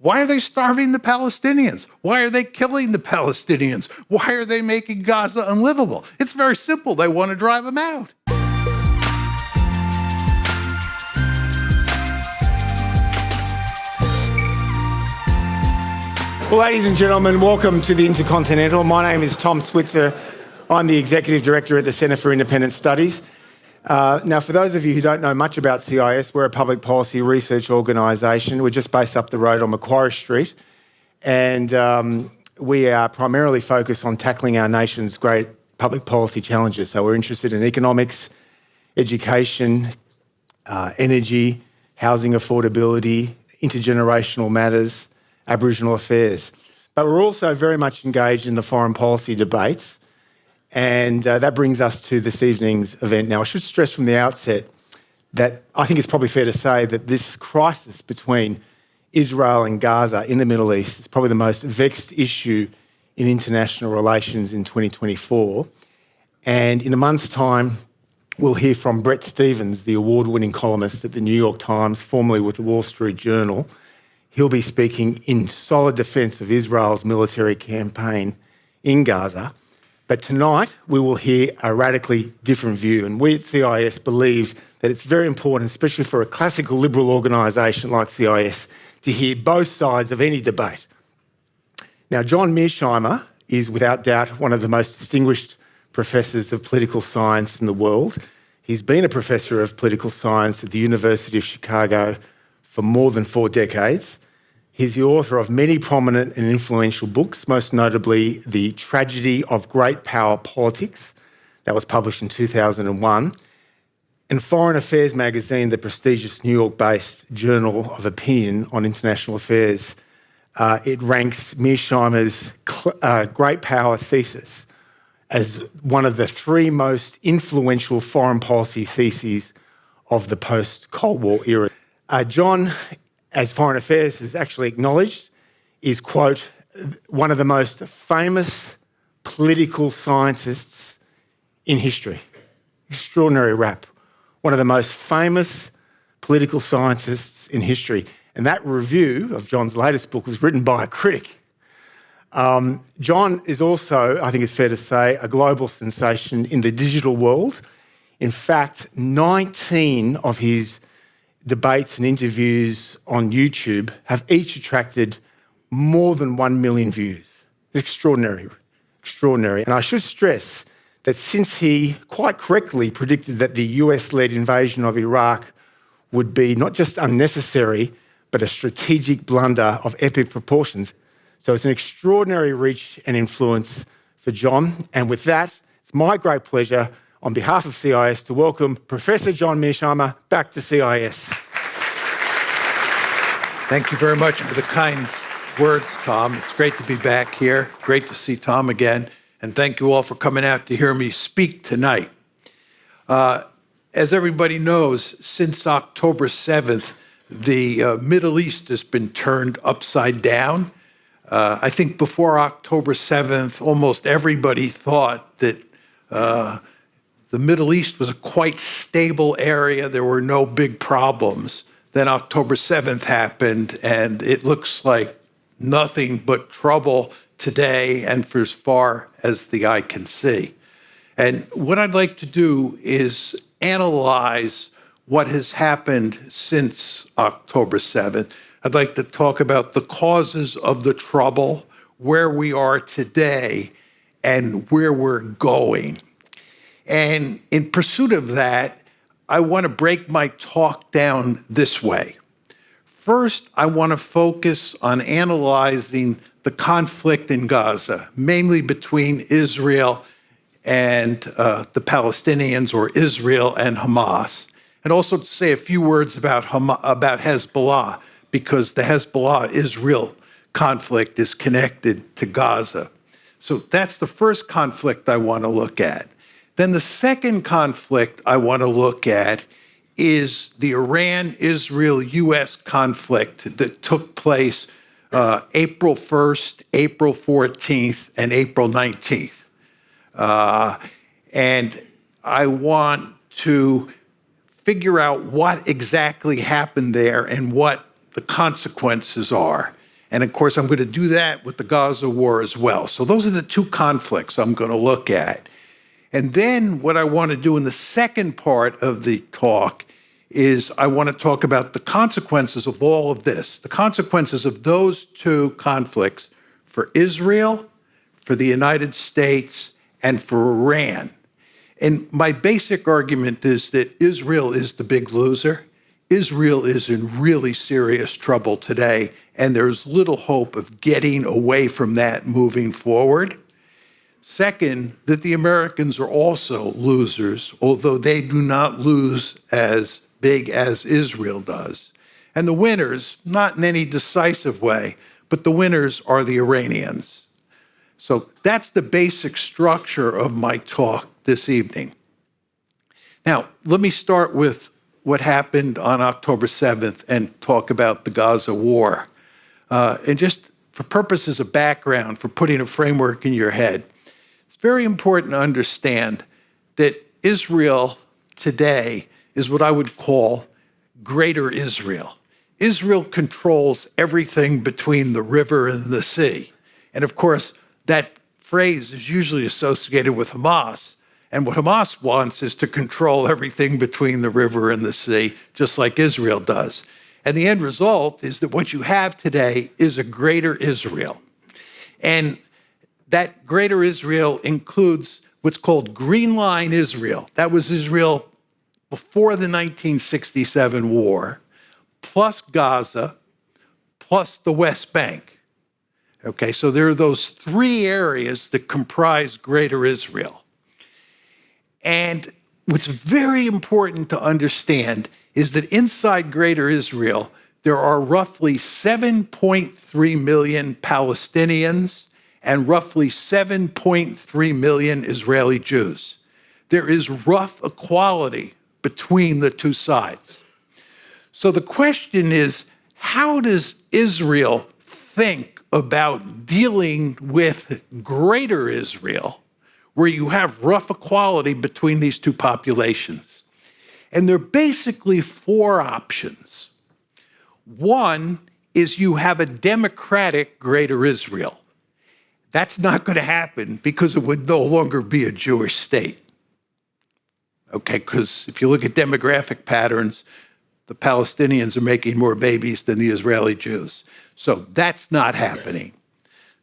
Why are they starving the Palestinians? Why are they killing the Palestinians? Why are they making Gaza unlivable? It's very simple. They want to drive them out. Well, ladies and gentlemen, welcome to the Intercontinental. My name is Tom Switzer. I'm the Executive Director at the Centre for Independent Studies. Now, for those of you who don't know much about CIS, we're a public policy research organisation. We're just based up the road on Macquarie Street, and we are primarily focused on tackling our nation's great public policy challenges. So we're interested in economics, education, energy, housing affordability, intergenerational matters, Aboriginal affairs. But we're also very much engaged in the foreign policy debates, and that brings us to this evening's event. Now, I should stress from the outset that I think it's probably fair to say that this crisis between Israel and Gaza in the Middle East is probably the most vexed issue in international relations in 2024. And in a month's time, we'll hear from Bret Stephens, the award-winning columnist at the New York Times, formerly with the Wall Street Journal. He'll be speaking in solid defence of Israel's military campaign in Gaza. But tonight, we will hear a radically different view. And we at CIS believe that it's very important, especially for a classical liberal organisation like CIS, to hear both sides of any debate. Now, John Mearsheimer is without doubt one of the most distinguished professors of political science in the world. He's been a professor of political science at the University of Chicago for more than 4 decades. He's the author of many prominent and influential books, most notably The Tragedy of Great Power Politics, that was published in 2001, and Foreign Affairs magazine, the prestigious New York-based Journal of Opinion on International Affairs. It ranks Mearsheimer's Great Power thesis as one of the 3 most influential foreign policy theses of the post-Cold War era. John, as Foreign Affairs has actually acknowledged, is, quote, one of the most famous political scientists in history. Extraordinary rap. One of the most famous political scientists in history. And that review of John's latest book was written by a critic. John is also, I think it's fair to say, a global sensation in the digital world. In fact, 19 of his debates and interviews on YouTube have each attracted more than 1 million views. Extraordinary, extraordinary. And I should stress that since he quite correctly predicted that the US-led invasion of Iraq would be not just unnecessary, but a strategic blunder of epic proportions. So it's an extraordinary reach and influence for John. And with that, it's my great pleasure on behalf of CIS, to welcome Professor John Mearsheimer back to CIS. Thank you very much for the kind words, Tom. It's great to be back here. Great to see Tom again. And thank you all for coming out to hear me speak tonight. As everybody knows, since October 7th, the Middle East has been turned upside down. I think before October 7th, almost everybody thought that the Middle East was a quite stable area. There were no big problems. Then October 7th happened, and it looks like nothing but trouble today and for as far as the eye can see. And what I'd like to do is analyze what has happened since October 7th. I'd like to talk about the causes of the trouble, where we are today, and where we're going. And in pursuit of that, I want to break my talk down this way. First, I want to focus on analyzing the conflict in Gaza, mainly between Israel and the Palestinians, or Israel and Hamas. And also to say a few words about Hezbollah, because the Hezbollah-Israel conflict is connected to Gaza. So that's the first conflict I want to look at. Then the second conflict I want to look at is the Iran-Israel-US conflict that took place April 1st, April 14th, and April 19th. And I want to figure out what exactly happened there and what the consequences are. And of course, I'm going to do that with the Gaza war as well. So those are the two conflicts I'm going to look at. And then what I want to do in the second part of the talk is I want to talk about the consequences of all of this, the consequences of those two conflicts for Israel, for the United States, and for Iran. And my basic argument is that Israel is the big loser. Israel is in really serious trouble today, and there's little hope of getting away from that moving forward. Second, that the Americans are also losers, although they do not lose as big as Israel does. And the winners, not in any decisive way, but the winners are the Iranians. So that's the basic structure of my talk this evening. Now, let me start with what happened on October 7th and talk about the Gaza war. And just for purposes of background, for putting a framework in your head, it's very important to understand that Israel today is what I would call Greater Israel. Israel controls everything between the river and the sea. And of course, that phrase is usually associated with Hamas. And what Hamas wants is to control everything between the river and the sea, just like Israel does. And the end result is that what you have today is a Greater Israel. And that Greater Israel includes what's called Green Line Israel. That was Israel before the 1967 war, plus Gaza, plus the West Bank. Okay, so there are those three areas that comprise Greater Israel. And what's very important to understand is that inside Greater Israel, there are roughly 7.3 million Palestinians and roughly 7.3 million Israeli Jews. There is rough equality between the two sides. So the question is, how does Israel think about dealing with Greater Israel, where you have rough equality between these two populations? And there are basically four options. One is you have a democratic Greater Israel. That's not going to happen because it would no longer be a Jewish state. Okay, because if you look at demographic patterns, the Palestinians are making more babies than the Israeli Jews. So that's not happening.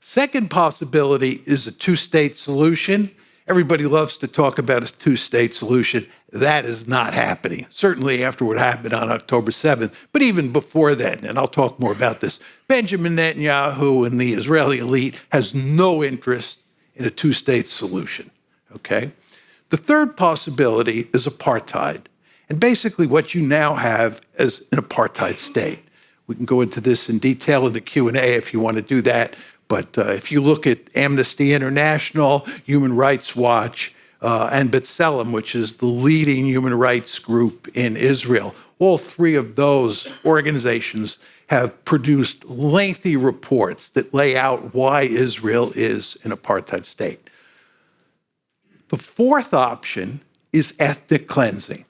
Second possibility is a two-state solution. Everybody loves to talk about a two-state solution. That is not happening, certainly after what happened on October 7th, but even before then, and I'll talk more about this. Benjamin Netanyahu and the Israeli elite has no interest in a two-state solution, okay? The third possibility is apartheid. And basically what you now have is an apartheid state. We can go into this in detail in the Q&A if you want to do that. But if you look at Amnesty International, Human Rights Watch, and B'Tselem, which is the leading human rights group in Israel, all three of those organizations have produced lengthy reports that lay out why Israel is an apartheid state. The fourth option is ethnic cleansing.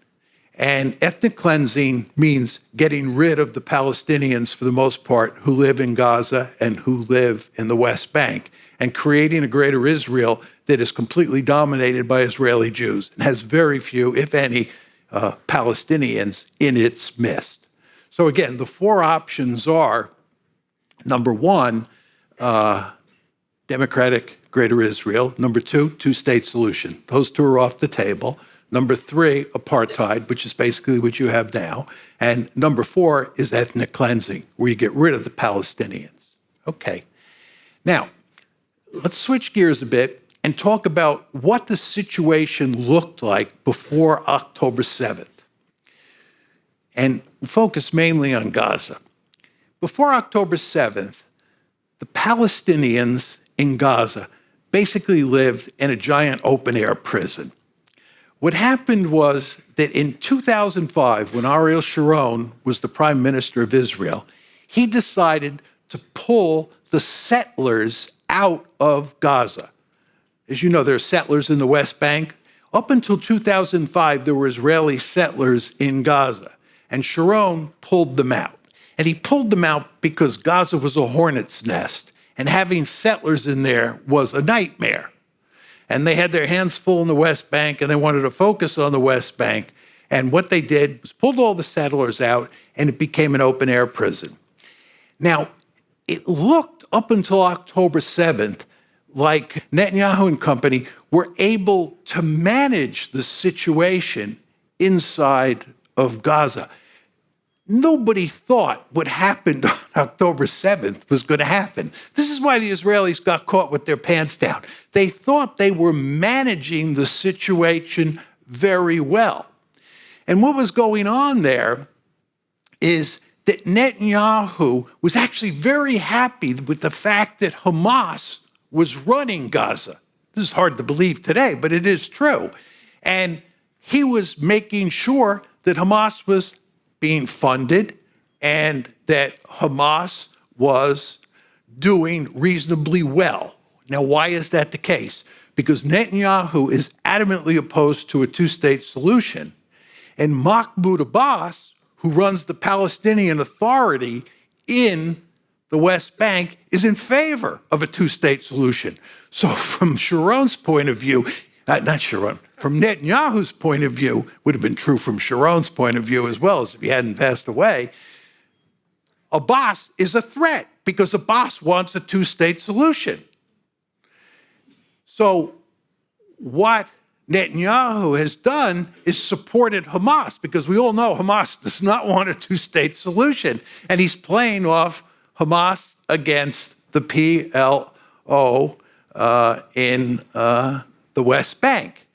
And ethnic cleansing means getting rid of the Palestinians, for the most part, who live in Gaza and who live in the West Bank, and creating a Greater Israel that is completely dominated by Israeli Jews and has very few, if any, Palestinians in its midst. So again, the four options are, number one, democratic Greater Israel. Number two, two-state solution. Those two are off the table. Number three, apartheid, which is basically what you have now. And number four is ethnic cleansing, where you get rid of the Palestinians. Okay. Now, let's switch gears a bit and talk about what the situation looked like before October 7th, and focus mainly on Gaza. Before October 7th, the Palestinians in Gaza basically lived in a giant open-air prison. What happened was that in 2005, when Ariel Sharon was the prime minister of Israel, he decided to pull the settlers out of Gaza. As you know, there are settlers in the West Bank. Up until 2005, there were Israeli settlers in Gaza, and Sharon pulled them out. And he pulled them out because Gaza was a hornet's nest, and having settlers in there was a nightmare. And they had their hands full in the West Bank, and they wanted to focus on the West Bank. And what they did was pulled all the settlers out, and it became an open-air prison. Now, it looked up until October 7th like Netanyahu and company were able to manage the situation inside of Gaza. Nobody thought what happened on October 7th was going to happen. This is why the Israelis got caught with their pants down. They thought they were managing the situation very well. And what was going on there is that Netanyahu was actually very happy with the fact that Hamas was running Gaza. This is hard to believe today, but it is true. And he was making sure that Hamas was being funded and that Hamas was doing reasonably well. Now, why is that the case? Because Netanyahu is adamantly opposed to a two-state solution. And Mahmoud Abbas, who runs the Palestinian Authority in the West Bank, is in favor of a two-state solution. So from Sharon's point of view, not Sharon, from Netanyahu's point of view, would have been true from Sharon's point of view as well, as if he hadn't passed away, Abbas is a threat because Abbas wants a two-state solution. So what Netanyahu has done is supported Hamas, because we all know Hamas does not want a two-state solution, and he's playing off Hamas against the PLO in the West Bank.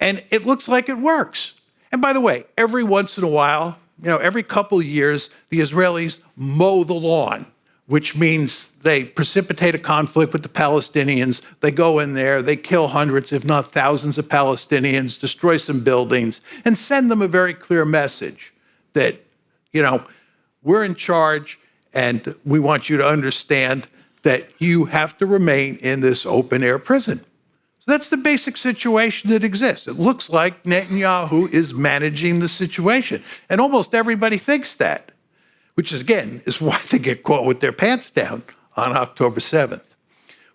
And it looks like it works. And by the way, every once in a while, every couple of years, the Israelis mow the lawn, which means they precipitate a conflict with the Palestinians. They go in there, they kill hundreds, if not thousands of Palestinians, destroy some buildings, and send them a very clear message that, we're in charge and we want you to understand that you have to remain in this open-air prison. So that's the basic situation that exists. It looks like Netanyahu is managing the situation. And almost everybody thinks that, which is, again, is why they get caught with their pants down on October 7th.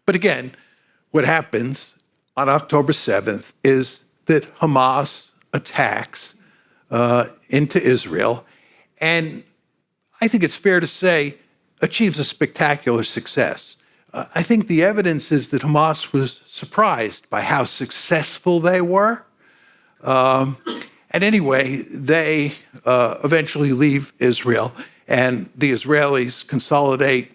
But again, what happens on October 7th is that Hamas attacks into Israel, and I think it's fair to say achieves a spectacular success. I think the evidence is that Hamas was surprised by how successful they were. And anyway, they eventually leave Israel, and the Israelis consolidate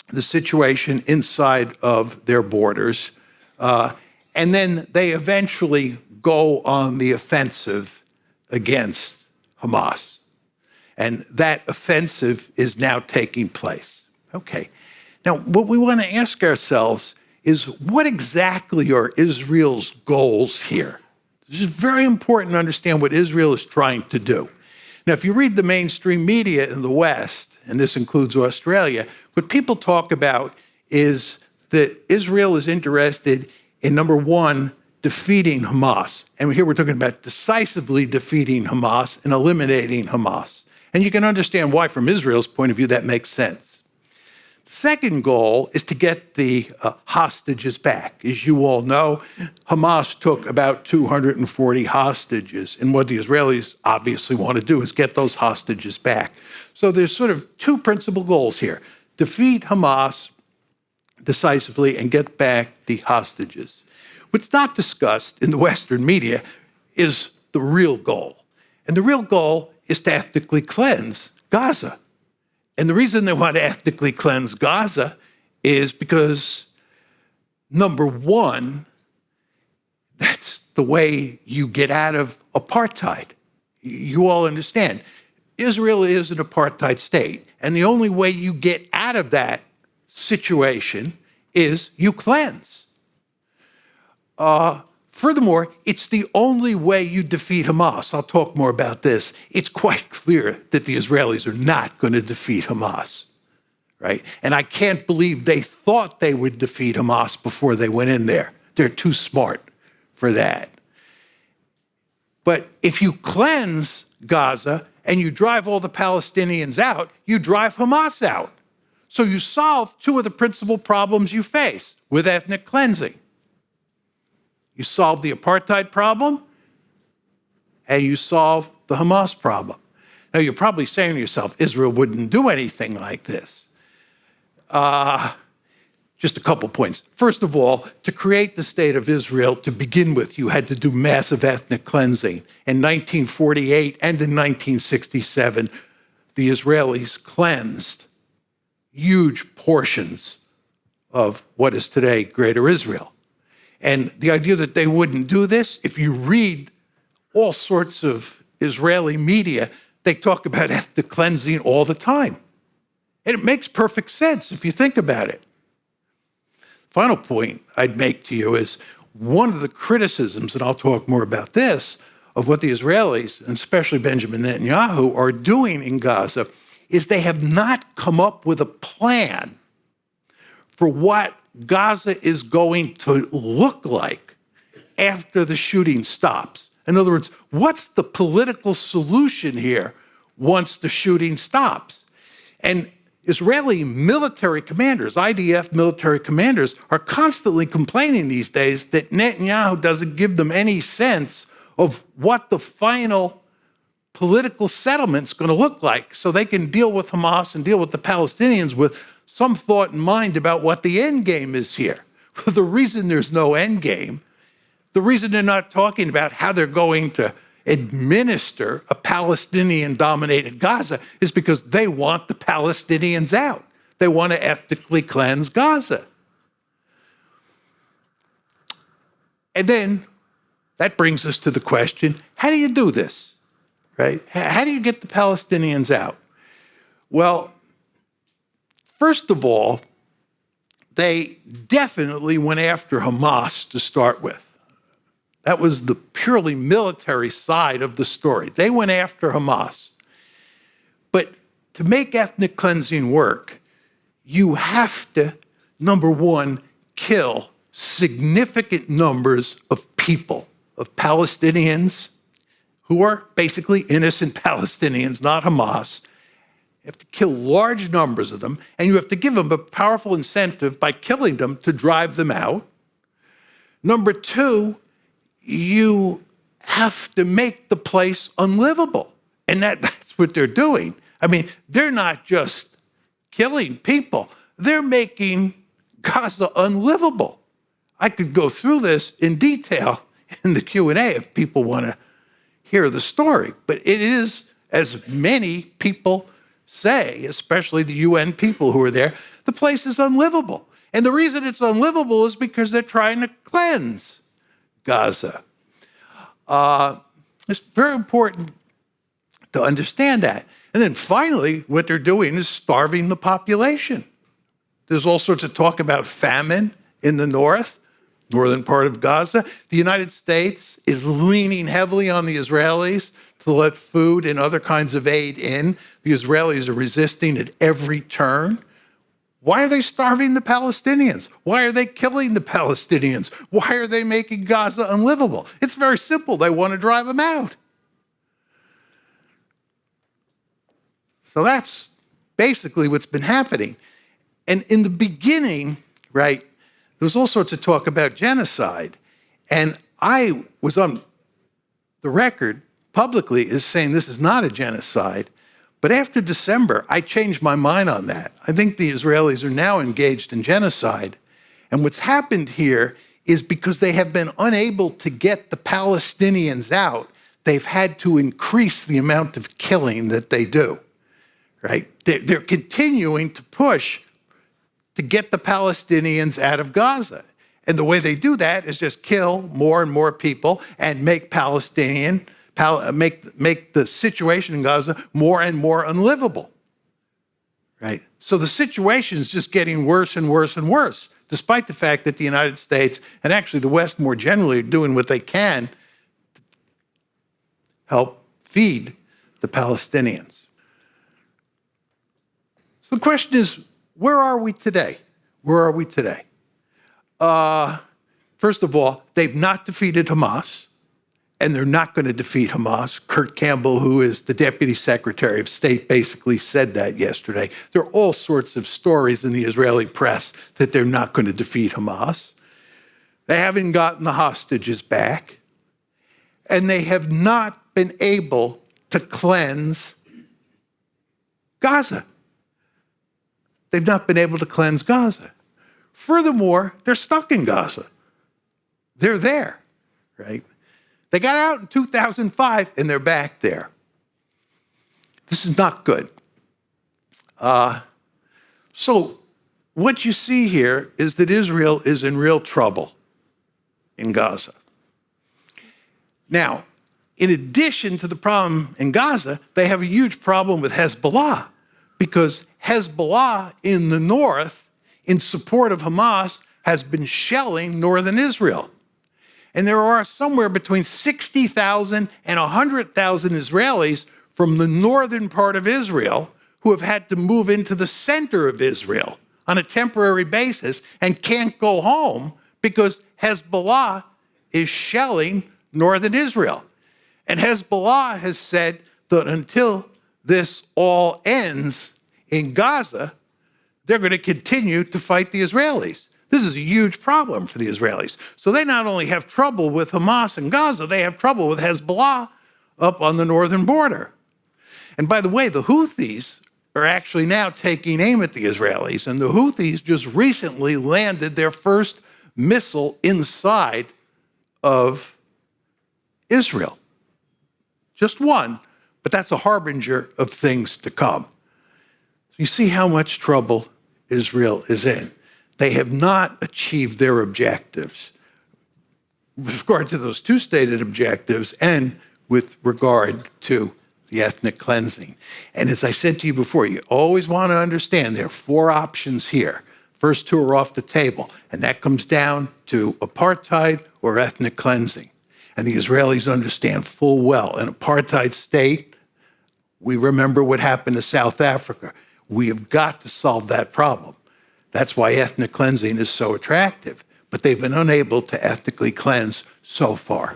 the situation inside of their borders. And then they eventually go on the offensive against Hamas. And that offensive is now taking place. Okay. Now, what we want to ask ourselves is, what exactly are Israel's goals here? This is very important to understand what Israel is trying to do. Now, if you read the mainstream media in the West, and this includes Australia, what people talk about is that Israel is interested in, number one, defeating Hamas. And here we're talking about decisively defeating Hamas and eliminating Hamas. And you can understand why, from Israel's point of view, that makes sense. The second goal is to get the hostages back. As you all know, Hamas took about 240 hostages, and what the Israelis obviously want to do is get those hostages back. So there's sort of two principal goals here: defeat Hamas decisively and get back the hostages. What's not discussed in the Western media is the real goal. And the real goal is to ethnically cleanse Gaza. And the reason they want to ethnically cleanse Gaza is because, number one, that's the way you get out of apartheid. You all understand. Israel is an apartheid state, and the only way you get out of that situation is you cleanse. Furthermore, it's the only way you defeat Hamas. I'll talk more about this. It's quite clear that the Israelis are not going to defeat Hamas, right? And I can't believe they thought they would defeat Hamas before they went in there. They're too smart for that. But if you cleanse Gaza and you drive all the Palestinians out, you drive Hamas out. So you solve two of the principal problems you face with ethnic cleansing. You solve the apartheid problem, and you solve the Hamas problem. Now, you're probably saying to yourself, Israel wouldn't do anything like this. Just a couple points. First of all, to create the state of Israel, to begin with, you had to do massive ethnic cleansing. In 1948 and in 1967, the Israelis cleansed huge portions of what is today Greater Israel. And the idea that they wouldn't do this, if you read all sorts of Israeli media, they talk about ethnic cleansing all the time. And it makes perfect sense if you think about it. Final point I'd make to you is one of the criticisms, and I'll talk more about this, of what the Israelis, and especially Benjamin Netanyahu, are doing in Gaza is they have not come up with a plan for what Gaza is going to look like after the shooting stops. In other words, what's the political solution here once the shooting stops? And Israeli military commanders, IDF military commanders, are constantly complaining these days that Netanyahu doesn't give them any sense of what the final political settlement's going to look like so they can deal with Hamas and deal with the Palestinians with some thought in mind about what the end game is here. The reason there's no end game, the reason they're not talking about how they're going to administer a Palestinian-dominated Gaza is because they want the Palestinians out. They want to ethnically cleanse Gaza. And then that brings us to the question, how do you do this, right? How do you get the Palestinians out? Well, first of all, they definitely went after Hamas to start with. That was the purely military side of the story. They went after Hamas. But to make ethnic cleansing work, you have to, number one, kill significant numbers of people, of Palestinians who are basically innocent Palestinians, not Hamas. You have to kill large numbers of them, and you have to give them a powerful incentive by killing them to drive them out. Number two, you have to make the place unlivable. And that's what they're doing. I mean, they're not just killing people, they're making Gaza unlivable. I could go through this in detail in the Q&A if people want to hear the story. But it is, as many people say, especially the UN people who are there, the place is unlivable. And the reason it's unlivable is because they're trying to cleanse Gaza. It's very important to understand that. And then finally, what they're doing is starving the population. There's all sorts of talk about famine in the northern part of Gaza. The United States is leaning heavily on the Israelis to let food and other kinds of aid in. The Israelis are resisting at every turn. Why are they starving the Palestinians? Why are they killing the Palestinians? Why are they making Gaza unlivable? It's very simple. They want to drive them out. So that's basically what's been happening. And in the beginning, right, there was all sorts of talk about genocide. And I was on the record publicly as saying this is not a genocide. But after December, I changed my mind on that. I think the Israelis are now engaged in genocide. And what's happened here is because they have been unable to get the Palestinians out, they've had to increase the amount of killing that they do, right? They're continuing to push to get the Palestinians out of Gaza. And the way they do that is just kill more and more people and make make the situation in Gaza more and more unlivable, right? So the situation is just getting worse and worse and worse, despite the fact that the United States, and actually the West more generally, are doing what they can to help feed the Palestinians. So the question is, where are we today? Where are we today? First of all, they've not defeated Hamas. and they're not going to defeat Hamas. Kurt Campbell, who is the Deputy Secretary of State, basically said that yesterday. There are all sorts of stories in the Israeli press that they're not going to defeat Hamas. They haven't gotten the hostages back, and they have not been able to cleanse Gaza. They've not been able to cleanse Gaza. Furthermore, they're stuck in Gaza. They're there, right? They got out in 2005, and they're back there. This is not good. So what you see here is that Israel is in real trouble in Gaza. Now, in addition to the problem in Gaza, they have a huge problem with Hezbollah, because Hezbollah in the north, in support of Hamas, has been shelling northern Israel. And there are somewhere between 60,000 and 100,000 Israelis from the northern part of Israel who have had to move into the center of Israel on a temporary basis and can't go home because Hezbollah is shelling northern Israel. And Hezbollah has said that until this all ends in Gaza, they're going to continue to fight the Israelis. This is a huge problem for the Israelis. So they not only have trouble with Hamas in Gaza, they have trouble with Hezbollah up on the northern border. And by the way, the Houthis are actually now taking aim at the Israelis, and the Houthis just recently landed their first missile inside of Israel. Just one, but that's a harbinger of things to come. So you see how much trouble Israel is in. They have not achieved their objectives with regard to those two stated objectives and with regard to the ethnic cleansing. And as I said to you before, you always want to understand there are four options here. First two are off the table, and that comes down to apartheid or ethnic cleansing. And the Israelis understand full well an apartheid state. We remember what happened to South Africa. We have got to solve that problem. That's why ethnic cleansing is so attractive. But they've been unable to ethnically cleanse so far.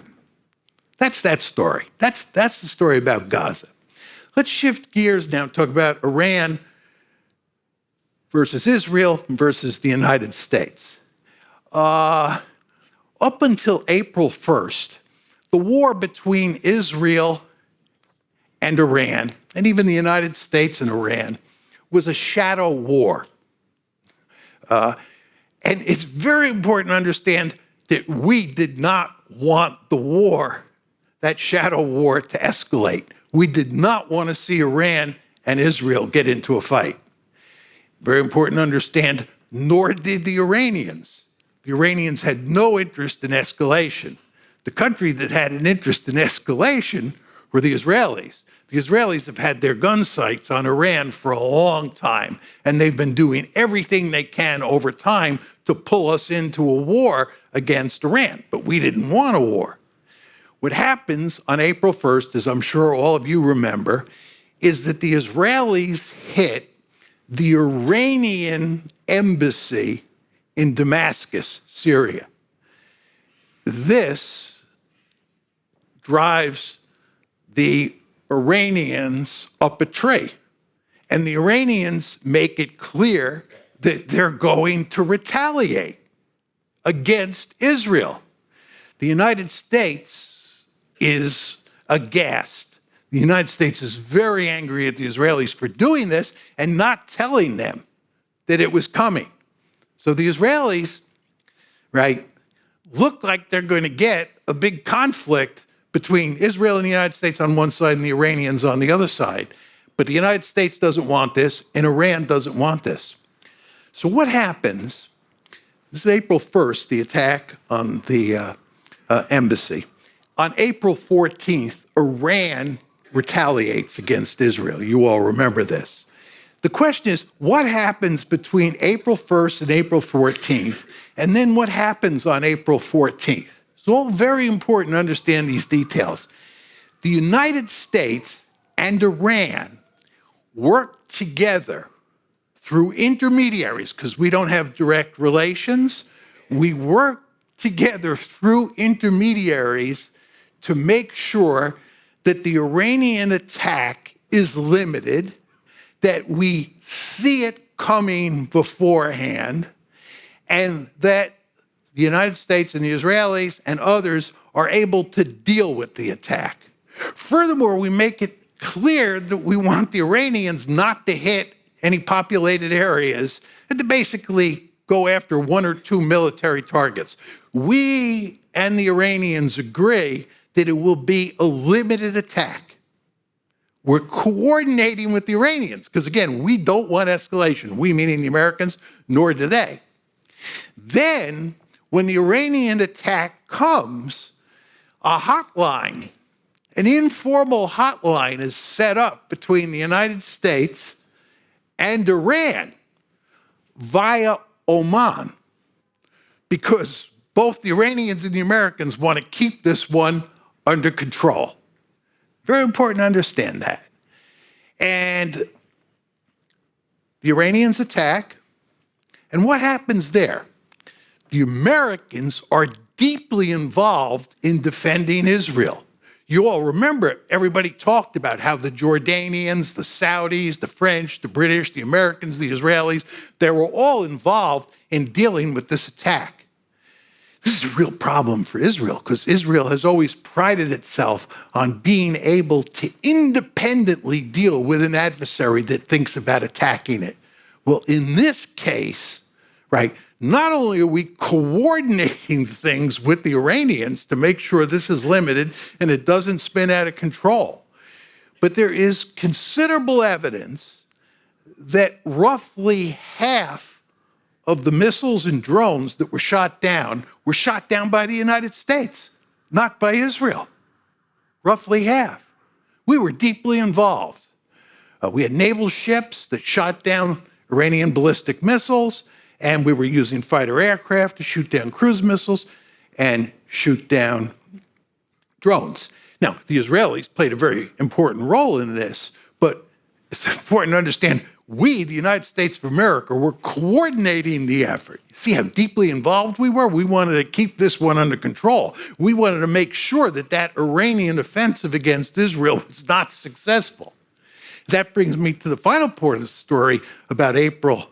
That's that story. That's the story about Gaza. Let's shift gears now and talk about Iran versus Israel versus the United States. Up until April 1st, the war between Israel and Iran, and even the United States and Iran, was a shadow war. And it's very important to understand that we did not want the war, that shadow war, to escalate. We did not want to see Iran and Israel get into a fight. Very important to understand, nor did the Iranians. The Iranians had no interest in escalation. The country that had an interest in escalation were the Israelis. The Israelis have had their gun sights on Iran for a long time, and they've been doing everything they can over time to pull us into a war against Iran. But we didn't want a war. What happens on April 1st, as I'm sure all of you remember, is that the Israelis hit the Iranian embassy in Damascus, Syria. This drives the Iranians up a tree. And the Iranians make it clear that they're going to retaliate against Israel. The United States is aghast. The United States is very angry at the Israelis for doing this and not telling them that it was coming. So the Israelis, right, look like they're going to get a big conflict between Israel and the United States on one side and the Iranians on the other side. But the United States doesn't want this, and Iran doesn't want this. So what happens? This is April 1st, the attack on the embassy. On April 14th, Iran retaliates against Israel. You all remember this. The question is, what happens between April 1st and April 14th, and then what happens on April 14th? It's all very important to understand these details. The United States and Iran work together through intermediaries, because we don't have direct relations. We work together through intermediaries to make sure that the Iranian attack is limited, that we see it coming beforehand, and that the United States and the Israelis and others are able to deal with the attack. Furthermore, we make it clear that we want the Iranians not to hit any populated areas and to basically go after one or two military targets. We and the Iranians agree that it will be a limited attack. We're coordinating with the Iranians because, again, we don't want escalation. We, meaning the Americans, nor do they. Then, when the Iranian attack comes, a hotline, an informal hotline is set up between the United States and Iran via Oman, because both the Iranians and the Americans want to keep this one under control. Very important to understand that. And the Iranians attack, and what happens there? The Americans are deeply involved in defending Israel. You all remember, everybody talked about how the Jordanians, the Saudis, the French, the British, the Americans, the Israelis, they were all involved in dealing with this attack. This is a real problem for Israel because Israel has always prided itself on being able to independently deal with an adversary that thinks about attacking it. Well, in this case, right, not only are we coordinating things with the Iranians to make sure this is limited and it doesn't spin out of control, but there is considerable evidence that roughly half of the missiles and drones that were shot down by the United States, not by Israel. Roughly half. We were deeply involved. We had naval ships that shot down Iranian ballistic missiles, and we were using fighter aircraft to shoot down cruise missiles and shoot down drones. Now, the Israelis played a very important role in this, but it's important to understand we, the United States of America, were coordinating the effort. See how deeply involved we were? We wanted to keep this one under control. We wanted to make sure that that Iranian offensive against Israel was not successful. That brings me to the final part of the story about April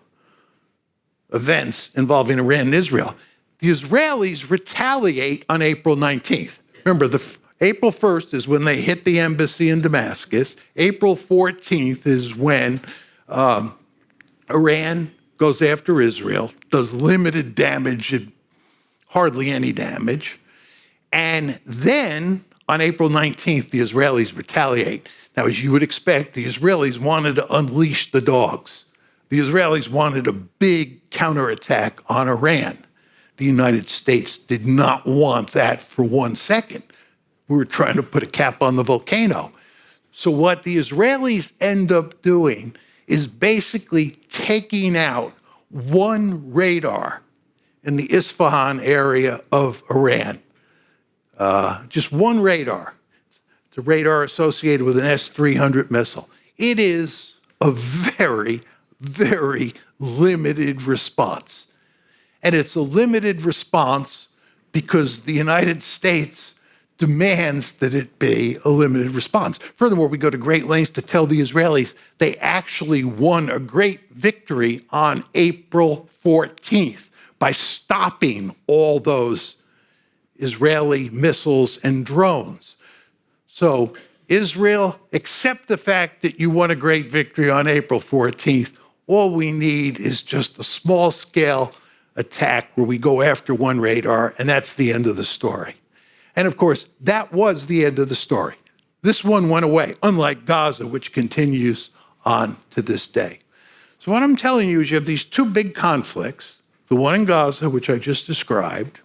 events involving Iran and Israel. The Israelis retaliate on April 19th. Remember, April 1st is when they hit the embassy in Damascus. April 14th is when Iran goes after Israel, does limited damage, hardly any damage. And then on April 19th, the Israelis retaliate. Now, as you would expect, the Israelis wanted to unleash the dogs. The Israelis wanted a big counterattack on Iran. The United States did not want that for 1 second. We were trying to put a cap on the volcano. So what the Israelis end up doing is basically taking out one radar in the Isfahan area of Iran. Just one radar. It's a radar associated with an S-300 missile. It is a very, very limited response. And it's a limited response because the United States demands that it be a limited response. Furthermore, we go to great lengths to tell the Israelis they actually won a great victory on April 14th by stopping all those Israeli missiles and drones. So Israel, accept the fact that you won a great victory on April 14th. All we need is just a small-scale attack where we go after one radar, and that's the end of the story. And of course, that was the end of the story. This one went away, unlike Gaza, which continues on to this day. So what I'm telling you is you have these two big conflicts, the one in Gaza, which I just described,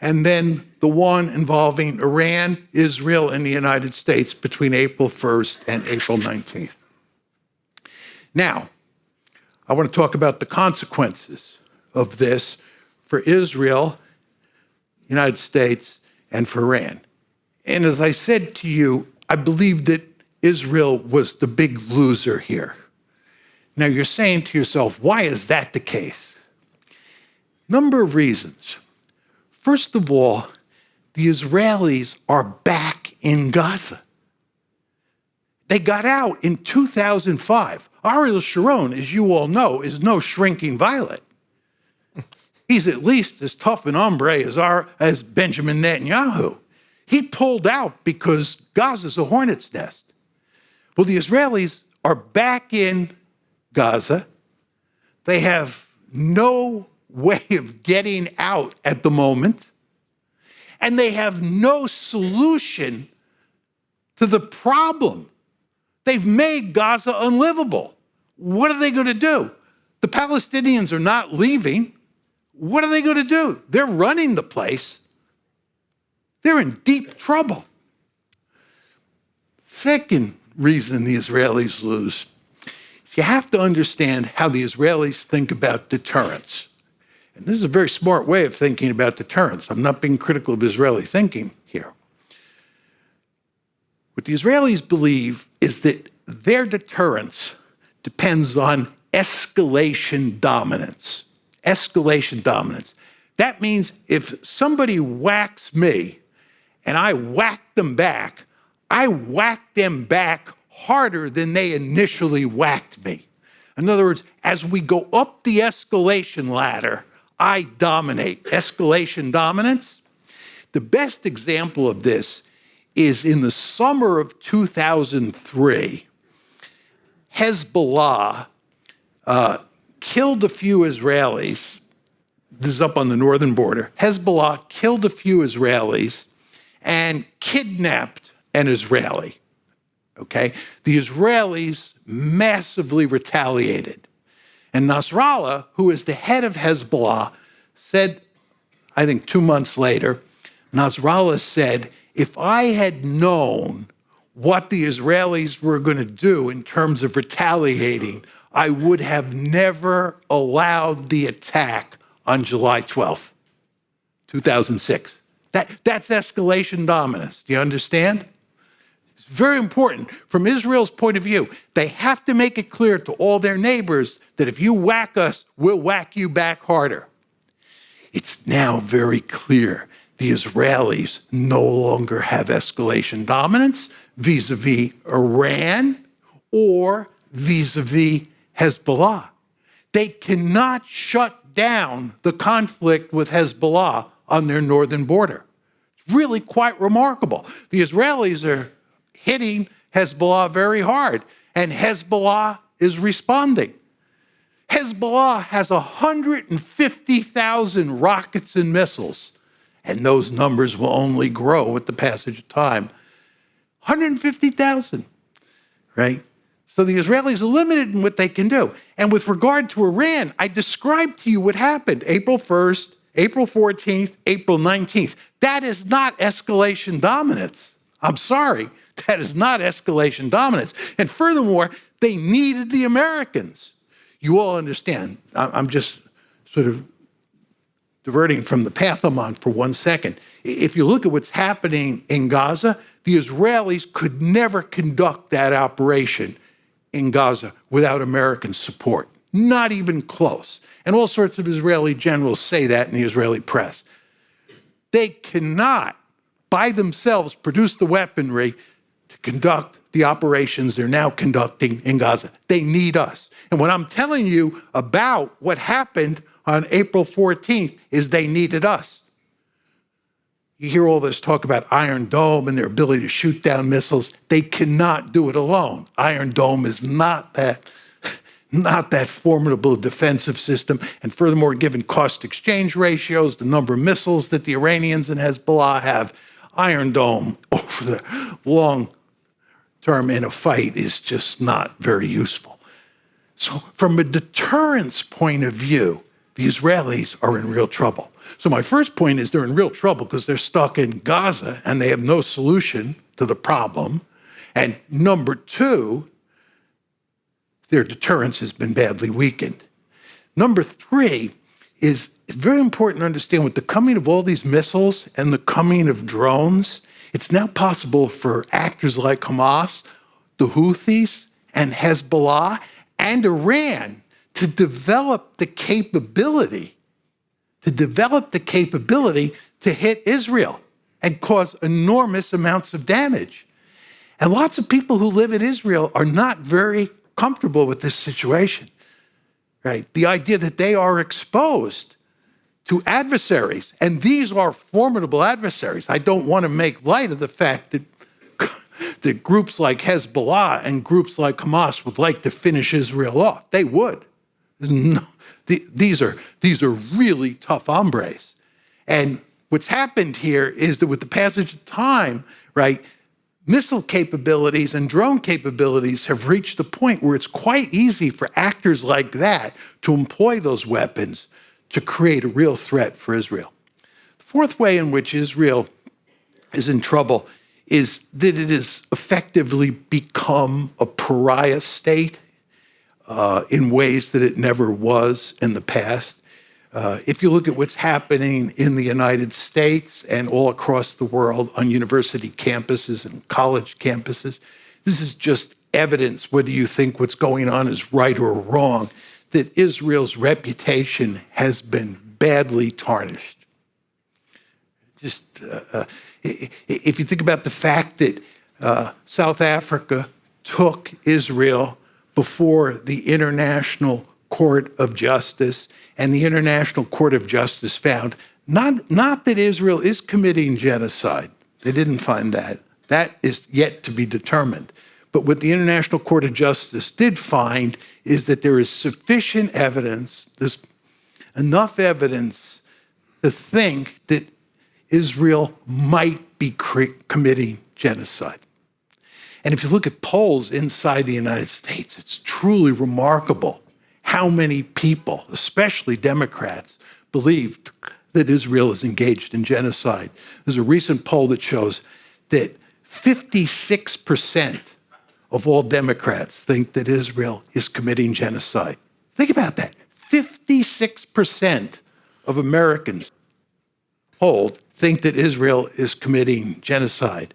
and then the one involving Iran, Israel, and the United States between April 1st and April 19th. Now, I want to talk about the consequences of this for Israel, United States, and for Iran. And as I said to you, I believe that Israel was the big loser here. Now you're saying to yourself, why is that the case? Number of reasons. First of all, the Israelis are back back in Gaza. They got out in 2005. Ariel Sharon, as you all know, is no shrinking violet. He's at least as tough an hombre as Benjamin Netanyahu. He pulled out because Gaza's a hornet's nest. Well, the Israelis are back in Gaza. They have no way of getting out at the moment, and they have no solution to the problem. They've made Gaza unlivable. What are they going to do? The Palestinians are not leaving. What are they going to do? They're running the place. They're in deep trouble. Second reason the Israelis lose, you have to understand how the Israelis think about deterrence. And this is a very smart way of thinking about deterrence. I'm not being critical of Israeli thinking here. What the Israelis believe is that their deterrence depends on escalation dominance. Escalation dominance. That means if somebody whacks me and I whack them back, I whack them back harder than they initially whacked me. In other words, as we go up the escalation ladder, I dominate. Escalation dominance. The best example of this is in the summer of 2003, Hezbollah killed a few Israelis. This is up on the northern border. Hezbollah killed a few Israelis and kidnapped an Israeli. Okay? The Israelis massively retaliated. And Nasrallah, who is the head of Hezbollah, said, I think 2 months later, Nasrallah said, if I had known what the Israelis were going to do in terms of retaliating, I would have never allowed the attack on July 12th, 2006. That's escalation dominance. Do you understand? It's very important. From Israel's point of view, they have to make it clear to all their neighbors that if you whack us, we'll whack you back harder. It's now very clear the Israelis no longer have escalation dominance vis-a-vis Iran or vis-a-vis Hezbollah. They cannot shut down the conflict with Hezbollah on their northern border. It's really quite remarkable. The Israelis are hitting Hezbollah very hard, and Hezbollah is responding. Hezbollah has 150,000 rockets and missiles, and those numbers will only grow with the passage of time. 150,000, right? So the Israelis are limited in what they can do. And with regard to Iran, I described to you what happened April 1st, April 14th, April 19th. That is not escalation dominance. I'm sorry, that is not escalation dominance. And furthermore, they needed the Americans. You all understand. I'm just sort of diverting from the path I'm on for 1 second. If you look at what's happening in Gaza, the Israelis could never conduct that operation in Gaza without American support. Not even close. And all sorts of Israeli generals say that in the Israeli press. They cannot, by themselves, produce the weaponry to conduct the operations they're now conducting in Gaza. They need us. And what I'm telling you about what happened on April 14th is they needed us. You hear all this talk about Iron Dome and their ability to shoot down missiles. They cannot do it alone. Iron Dome is not that formidable defensive system. And furthermore, given cost exchange ratios, the number of missiles that the Iranians and Hezbollah have, Iron Dome over the long term in a fight is just not very useful. So from a deterrence point of view, the Israelis are in real trouble. So my first point is they're in real trouble because they're stuck in Gaza and they have no solution to the problem. And number two, their deterrence has been badly weakened. Number three is it's very important to understand with the coming of all these missiles and the coming of drones, it's now possible for actors like Hamas, the Houthis, and Hezbollah, and Iran to develop the capability to hit Israel. and cause enormous amounts of damage. And lots of people who live in Israel are not very comfortable with this situation, right? The idea that they are exposed to adversaries, and these are formidable adversaries. I don't want to make light of the fact that that groups like Hezbollah and groups like Hamas would like to finish Israel off. They would. No, these are really tough hombres. And what's happened here is that with the passage of time, right, missile capabilities and drone capabilities have reached the point where it's quite easy for actors like that to employ those weapons to create a real threat for Israel. The fourth way in which Israel is in trouble is that it has effectively become a pariah state in ways that it never was in the past. If you look at what's happening in the United States and all across the world on university campuses and college campuses, this is just evidence, whether you think what's going on is right or wrong, that Israel's reputation has been badly tarnished. Just if you think about the fact that South Africa took Israel before the International Court of Justice, and the International Court of Justice found not that Israel is committing genocide. They didn't find that. That is yet to be determined. But what the International Court of Justice did find is that there is sufficient evidence, there's enough evidence to think that Israel might be committing genocide. And if you look at polls inside the United States, it's truly remarkable how many people, especially Democrats, believed that Israel is engaged in genocide. There's a recent poll that shows that 56% of all Democrats think that Israel is committing genocide. Think about that. 56% of Americans polled think that Israel is committing genocide.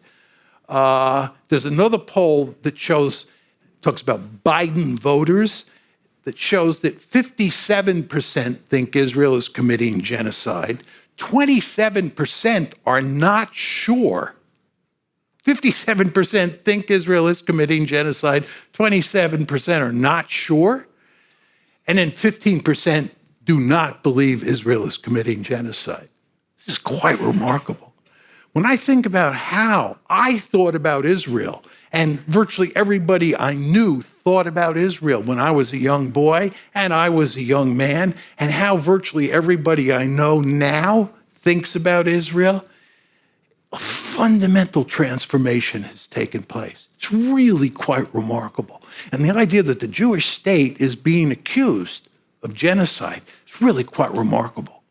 There's another poll that talks about Biden voters, that shows that 57% think Israel is committing genocide. 27% are not sure. 57% think Israel is committing genocide. 27% are not sure. And then 15% do not believe Israel is committing genocide. This is quite remarkable. When I think about how I thought about Israel, and virtually everybody I knew thought about Israel when I was a young boy and I was a young man, and how virtually everybody I know now thinks about Israel, a fundamental transformation has taken place. It's really quite remarkable. And the idea that the Jewish state is being accused of genocide is really quite remarkable.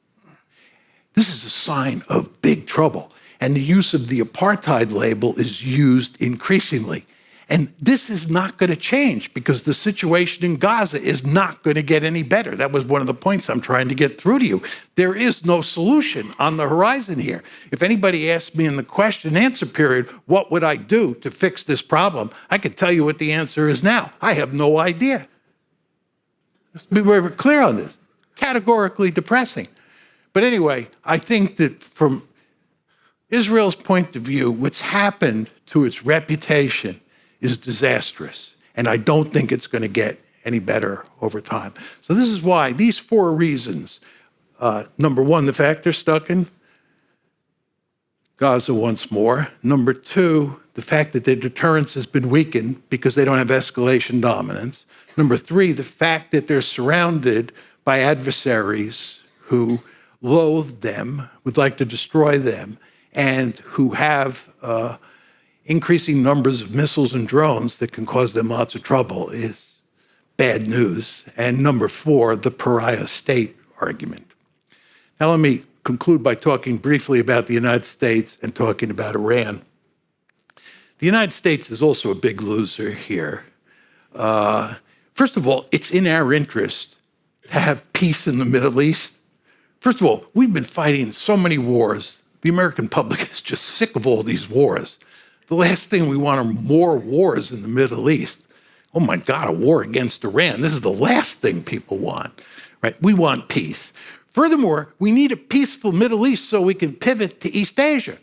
This is a sign of big trouble. And the use of the apartheid label is used increasingly. And this is not going to change because the situation in Gaza is not going to get any better. That was one of the points I'm trying to get through to you. There is no solution on the horizon here. If anybody asked me in the question and answer period, what would I do to fix this problem? I could tell you what the answer is now. I have no idea. Let's be very clear on this. Categorically depressing. But anyway, I think that from Israel's point of view, what's happened to its reputation is disastrous. And I don't think it's going to get any better over time. So this is why, these four reasons. Number one, the fact they're stuck in Gaza once more. Number two, the fact that their deterrence has been weakened because they don't have escalation dominance. Number three, the fact that they're surrounded by adversaries who loathe them, would like to destroy them, and who have increasing numbers of missiles and drones that can cause them lots of trouble is bad news. And number four, the pariah state argument. Now let me conclude by talking briefly about the United States and talking about Iran. The United States is also a big loser here. First of all, it's in our interest to have peace in the Middle East. First of all, we've been fighting so many wars. The American public is just sick of all these wars. The last thing we want are more wars in the Middle East. Oh my God, a war against Iran. This is the last thing people want, right? We want peace. Furthermore, we need a peaceful Middle East so we can pivot to East Asia.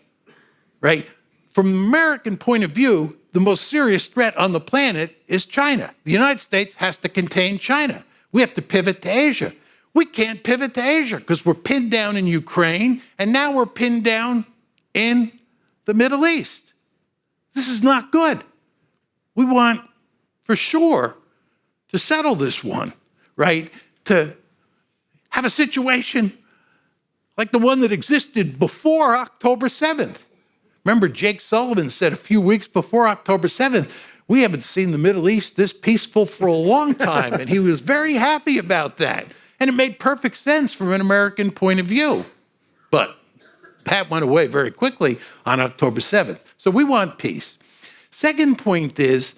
right? From an American point of view, the most serious threat on the planet is China. The United States has to contain China. We have to pivot to Asia. We can't pivot to Asia because we're pinned down in Ukraine, and now we're pinned down in the Middle East. This is not good. We want, for sure, to settle this one, right? To have a situation like the one that existed before October 7th. Remember, Jake Sullivan said a few weeks before October 7th, we haven't seen the Middle East this peaceful for a long time, and he was very happy about that. And it made perfect sense from an American point of view. But that went away very quickly on October 7th. So we want peace. Second point is,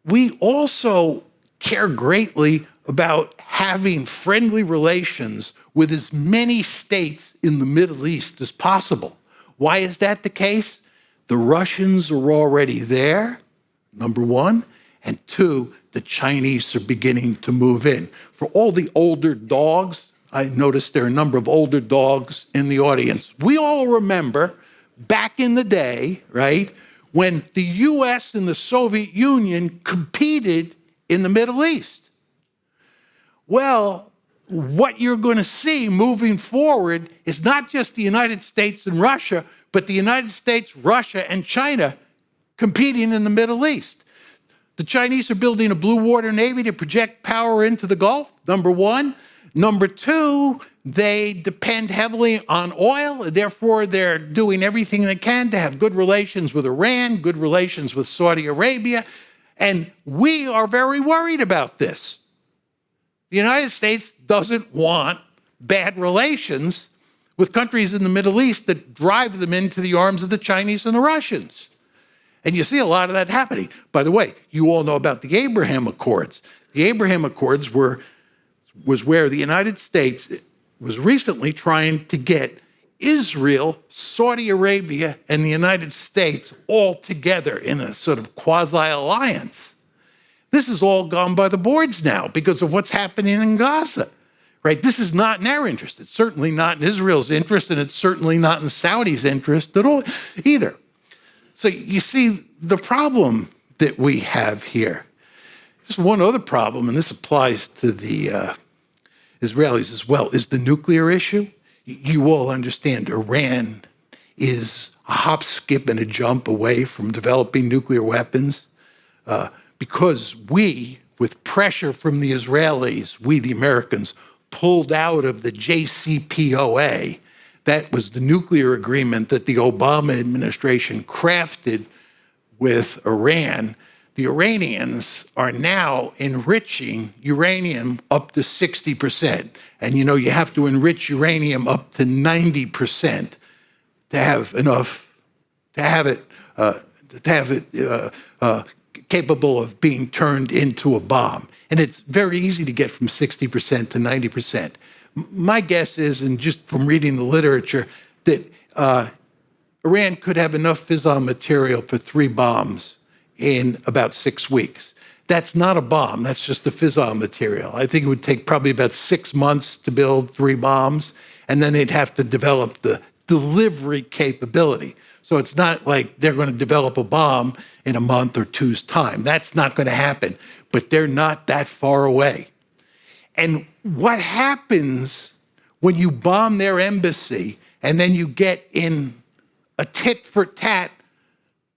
we also care greatly about having friendly relations with as many states in the Middle East as possible. Why is that the case? The Russians are already there, number one, and two, the Chinese are beginning to move in. For all the older dogs, I noticed there are a number of older dogs in the audience. We all remember back in the day, right, when the US and the Soviet Union competed in the Middle East. Well, what you're going to see moving forward is not just the United States and Russia, but the United States, Russia, and China competing in the Middle East. The Chinese are building a blue water navy to project power into the Gulf, number one. Number two, they depend heavily on oil, and therefore they're doing everything they can to have good relations with Iran, good relations with Saudi Arabia, and we are very worried about this. The United States doesn't want bad relations with countries in the Middle East that drive them into the arms of the Chinese and the Russians. And you see a lot of that happening. By the way, you all know about the Abraham Accords. The Abraham Accords was where the United States was recently trying to get Israel, Saudi Arabia, and the United States all together in a sort of quasi-alliance. This is all gone by the boards now because of what's happening in Gaza, right? This is not in our interest. It's certainly not in Israel's interest, and it's certainly not in Saudi's interest at all either. So you see the problem that we have here. There's one other problem, and this applies to the Israelis as well, is the nuclear issue. You all understand Iran is a hop, skip, and a jump away from developing nuclear weapons. Because we, with pressure from the Israelis, we, the Americans, pulled out of the JCPOA. That was the nuclear agreement that the Obama administration crafted with Iran. The Iranians are now enriching uranium up to 60%. And you know, you have to enrich uranium up to 90% to have enough, to have it capable of being turned into a bomb. And it's very easy to get from 60% to 90%. My guess is, and just from reading the literature, that Iran could have enough fissile material for 3 bombs in about 6 weeks. That's not a bomb, that's just the fissile material. I think it would take probably about 6 months to build 3 bombs, and then they'd have to develop the delivery capability. So it's not like they're going to develop a bomb in a month or two's time. That's not going to happen, but they're not that far away. And what happens when you bomb their embassy and then you get in a tit-for-tat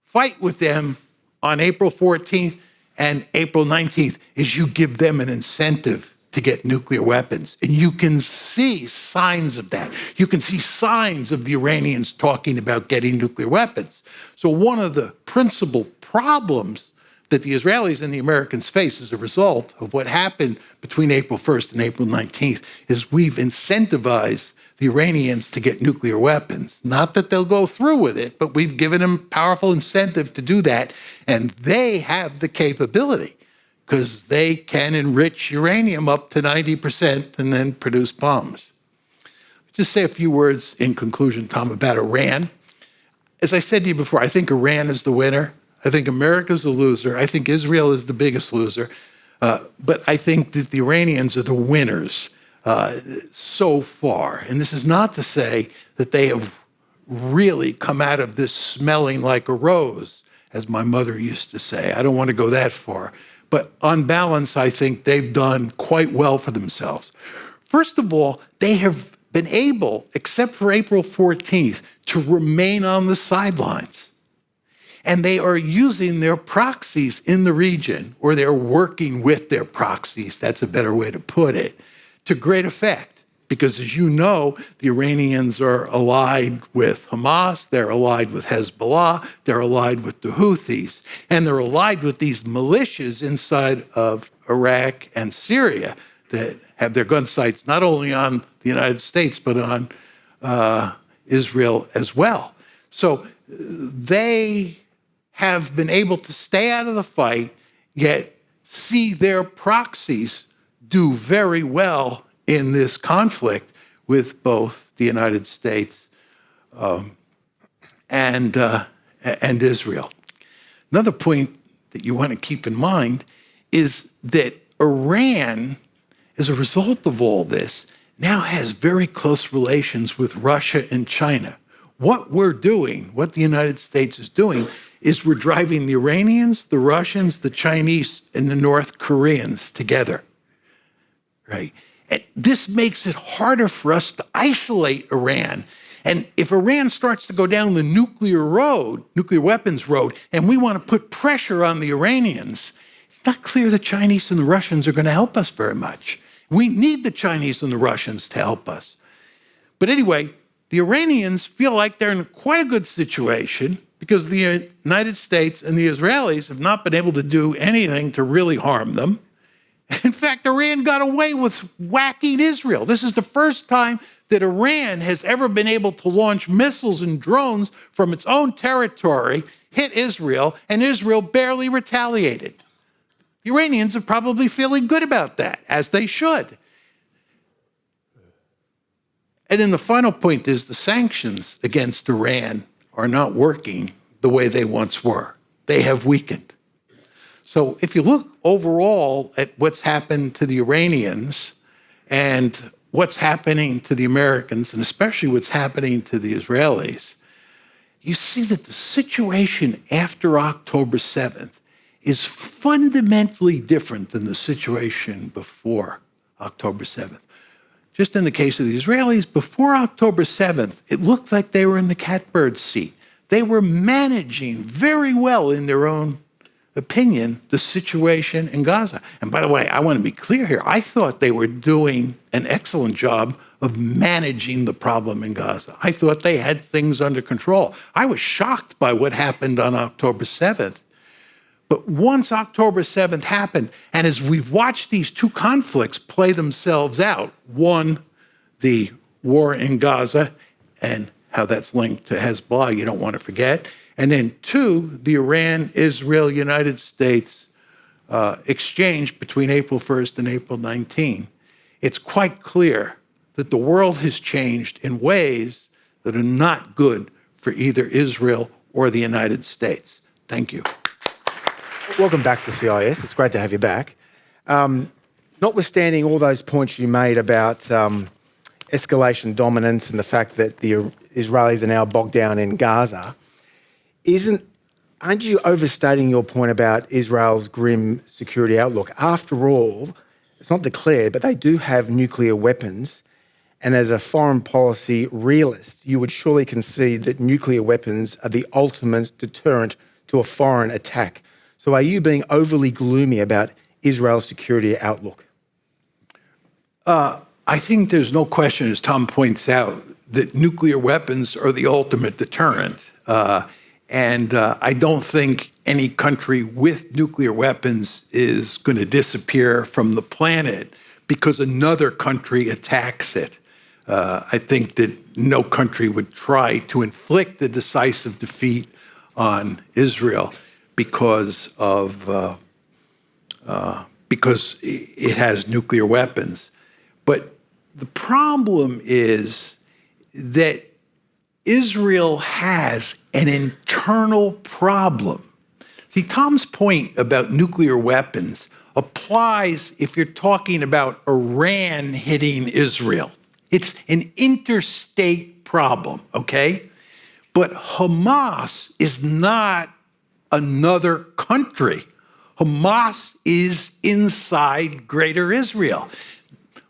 fight with them on April 14th and April 19th is you give them an incentive to get nuclear weapons. And you can see signs of that. You can see signs of the Iranians talking about getting nuclear weapons. So one of the principal problems that the Israelis and the Americans face as a result of what happened between April 1st and April 19th is we've incentivized the Iranians to get nuclear weapons. Not that they'll go through with it, but we've given them powerful incentive to do that. And they have the capability because they can enrich uranium up to 90% and then produce bombs. Just say a few words in conclusion, Tom, about Iran. As I said to you before, I think Iran is the winner. I think America's the loser. I think Israel is the biggest loser. But I think that the Iranians are the winners so far. And this is not to say that they have really come out of this smelling like a rose, as my mother used to say. I don't want to go that far. But on balance, I think they've done quite well for themselves. First of all, they have been able, except for April 14th, to remain on the sidelines. And they are using their proxies in the region, or they're working with their proxies, that's a better way to put it, to great effect. Because as you know, the Iranians are allied with Hamas, they're allied with Hezbollah, they're allied with the Houthis, and they're allied with these militias inside of Iraq and Syria that have their gun sights not only on the United States, but on Israel as well. So they have been able to stay out of the fight, yet see their proxies do very well in this conflict with both the United States and Israel. Another point that you want to keep in mind is that Iran, as a result of all this, now has very close relations with Russia and China. What we're doing, what the United States is doing, is we're driving the Iranians, the Russians, the Chinese, and the North Koreans together, right? And this makes it harder for us to isolate Iran. And if Iran starts to go down the nuclear weapons road, and we want to put pressure on the Iranians, it's not clear the Chinese and the Russians are going to help us very much. We need the Chinese and the Russians to help us. But anyway, the Iranians feel like they're in quite a good situation because the United States and the Israelis have not been able to do anything to really harm them. In fact, Iran got away with whacking Israel. This is the first time that Iran has ever been able to launch missiles and drones from its own territory, hit Israel, and Israel barely retaliated. The Iranians are probably feeling good about that, as they should. And then the final point is the sanctions against Iran are not working the way they once were. They have weakened. So if you look overall at what's happened to the Iranians and what's happening to the Americans, and especially what's happening to the Israelis, you see that the situation after October 7th is fundamentally different than the situation before October 7th. Just in the case of the Israelis, before October 7th, it looked like they were in the catbird seat. They were managing very well, in their own opinion, the situation in Gaza. And by the way, I want to be clear here. I thought they were doing an excellent job of managing the problem in Gaza. I thought they had things under control. I was shocked by what happened on October 7th. But once October 7th happened, and as we've watched these two conflicts play themselves out, one, the war in Gaza and how that's linked to Hezbollah, you don't want to forget, and then two, the Iran, Israel, United States exchange between April 1st and April 19th, it's quite clear that the world has changed in ways that are not good for either Israel or the United States. Thank you. Welcome back to CIS. It's great to have you back. Notwithstanding all those points you made about escalation dominance and the fact that the Israelis are now bogged down in Gaza, aren't you overstating your point about Israel's grim security outlook? After all, it's not declared, but they do have nuclear weapons. And as a foreign policy realist, you would surely concede that nuclear weapons are the ultimate deterrent to a foreign attack. So are you being overly gloomy about Israel's security outlook? I think there's no question, as Tom points out, that nuclear weapons are the ultimate deterrent. And I don't think any country with nuclear weapons is going to disappear from the planet because another country attacks it. I think that no country would try to inflict a decisive defeat on Israel because it has nuclear weapons. But the problem is that Israel has an internal problem. See, Tom's point about nuclear weapons applies if you're talking about Iran hitting Israel. It's an interstate problem, okay? But Hamas is not another country. Hamas is inside Greater Israel.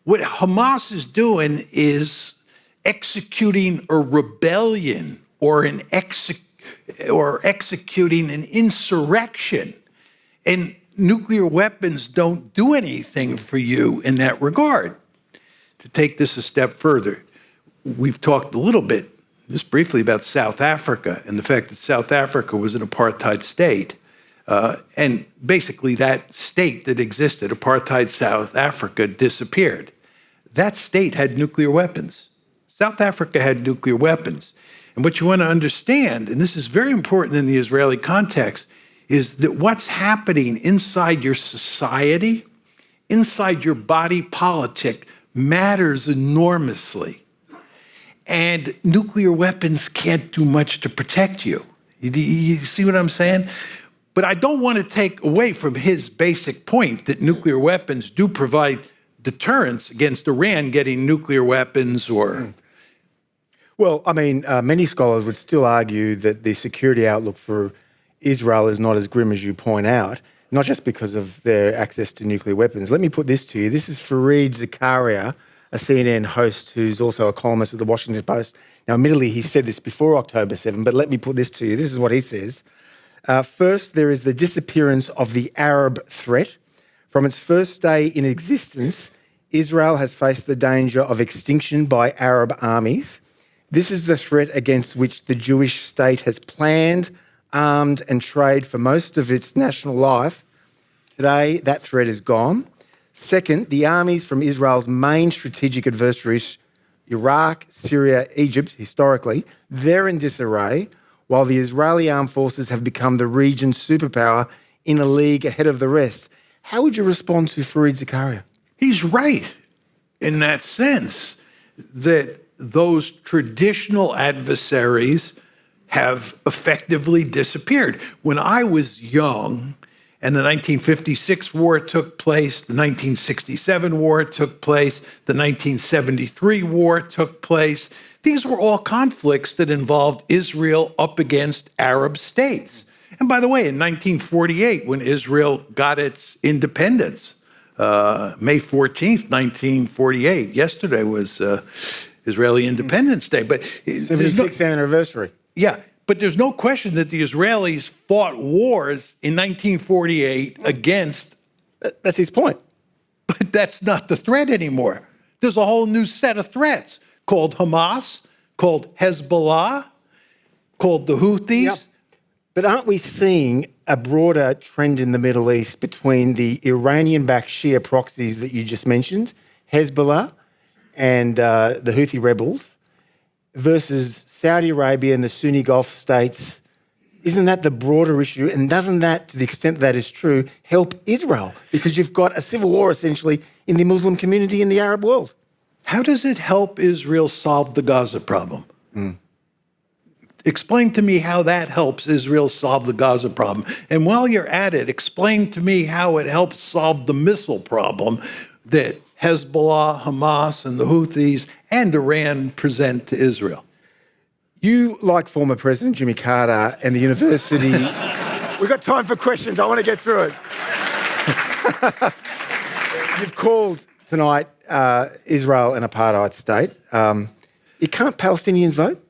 What Hamas is doing is executing a rebellion or executing an insurrection. And nuclear weapons don't do anything for you in that regard. To take this a step further, we've talked a little bit, just briefly, about South Africa and the fact that South Africa was an apartheid state. And basically that state that existed, apartheid South Africa, disappeared. That state had nuclear weapons. South Africa had nuclear weapons. And what you want to understand, and this is very important in the Israeli context, is that what's happening inside your society, inside your body politic, matters enormously. And nuclear weapons can't do much to protect you. You see what I'm saying? But I don't want to take away from his basic point that nuclear weapons do provide deterrence against Iran getting nuclear weapons or... Well, I mean, many scholars would still argue that the security outlook for Israel is not as grim as you point out, not just because of their access to nuclear weapons. Let me put this to you. This is Fareed Zakaria, a CNN host who's also a columnist at the Washington Post. Now, admittedly, he said this before October 7, but let me put this to you. This is what he says. First, there is the disappearance of the Arab threat. From its first day in existence, Israel has faced the danger of extinction by Arab armies. This is the threat against which the Jewish state has planned, armed and trained for most of its national life. Today, that threat is gone. Second, the armies from Israel's main strategic adversaries, Iraq, Syria, Egypt, historically, they're in disarray, while the Israeli armed forces have become the region's superpower in a league ahead of the rest. How would you respond to Fareed Zakaria? He's right in that sense that those traditional adversaries have effectively disappeared. When I was young and the 1956 war took place, the 1967 war took place, the 1973 war took place, these were all conflicts that involved Israel up against Arab states. And by the way, in 1948, when Israel got its independence, May 14th, 1948, yesterday was Israeli Independence Day. But 76th anniversary. Yeah, but there's no question that the Israelis fought wars in 1948 against... That's his point. But that's not the threat anymore. There's a whole new set of threats called Hamas, called Hezbollah, called the Houthis. Yep. But aren't we seeing a broader trend in the Middle East between the Iranian-backed Shia proxies that you just mentioned, Hezbollah, and the Houthi rebels, versus Saudi Arabia and the Sunni Gulf states? Isn't that the broader issue? And doesn't that, to the extent that is true, help Israel? Because you've got a civil war, essentially, in the Muslim community in the Arab world. How does it help Israel solve the Gaza problem? Explain to me how that helps Israel solve the Gaza problem. And while you're at it, explain to me how it helps solve the missile problem that Hezbollah, Hamas, and the Houthis and Iran present to Israel. You, like former President Jimmy Carter and the university... We've got time for questions. I want to get through it. You've called tonight Israel an apartheid state. Can't Palestinians vote?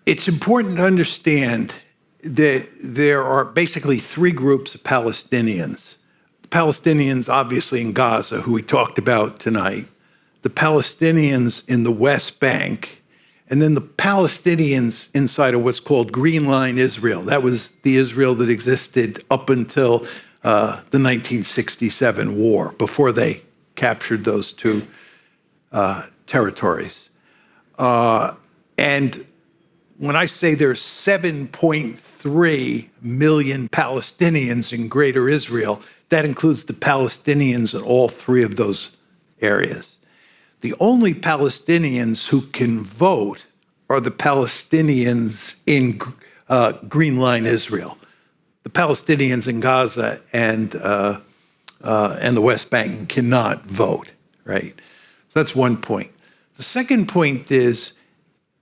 It's important to understand that there are basically three groups of Palestinians. The Palestinians, obviously, in Gaza, who we talked about tonight, the Palestinians in the West Bank, and then the Palestinians inside of what's called Green Line Israel. That was the Israel that existed up until the 1967 war, before they captured those two territories. And when I say there's 7.3 million Palestinians in Greater Israel, that includes the Palestinians in all three of those areas. The only Palestinians who can vote are the Palestinians in Green Line Israel. The Palestinians in Gaza and the West Bank cannot vote, right? So that's one point. The second point is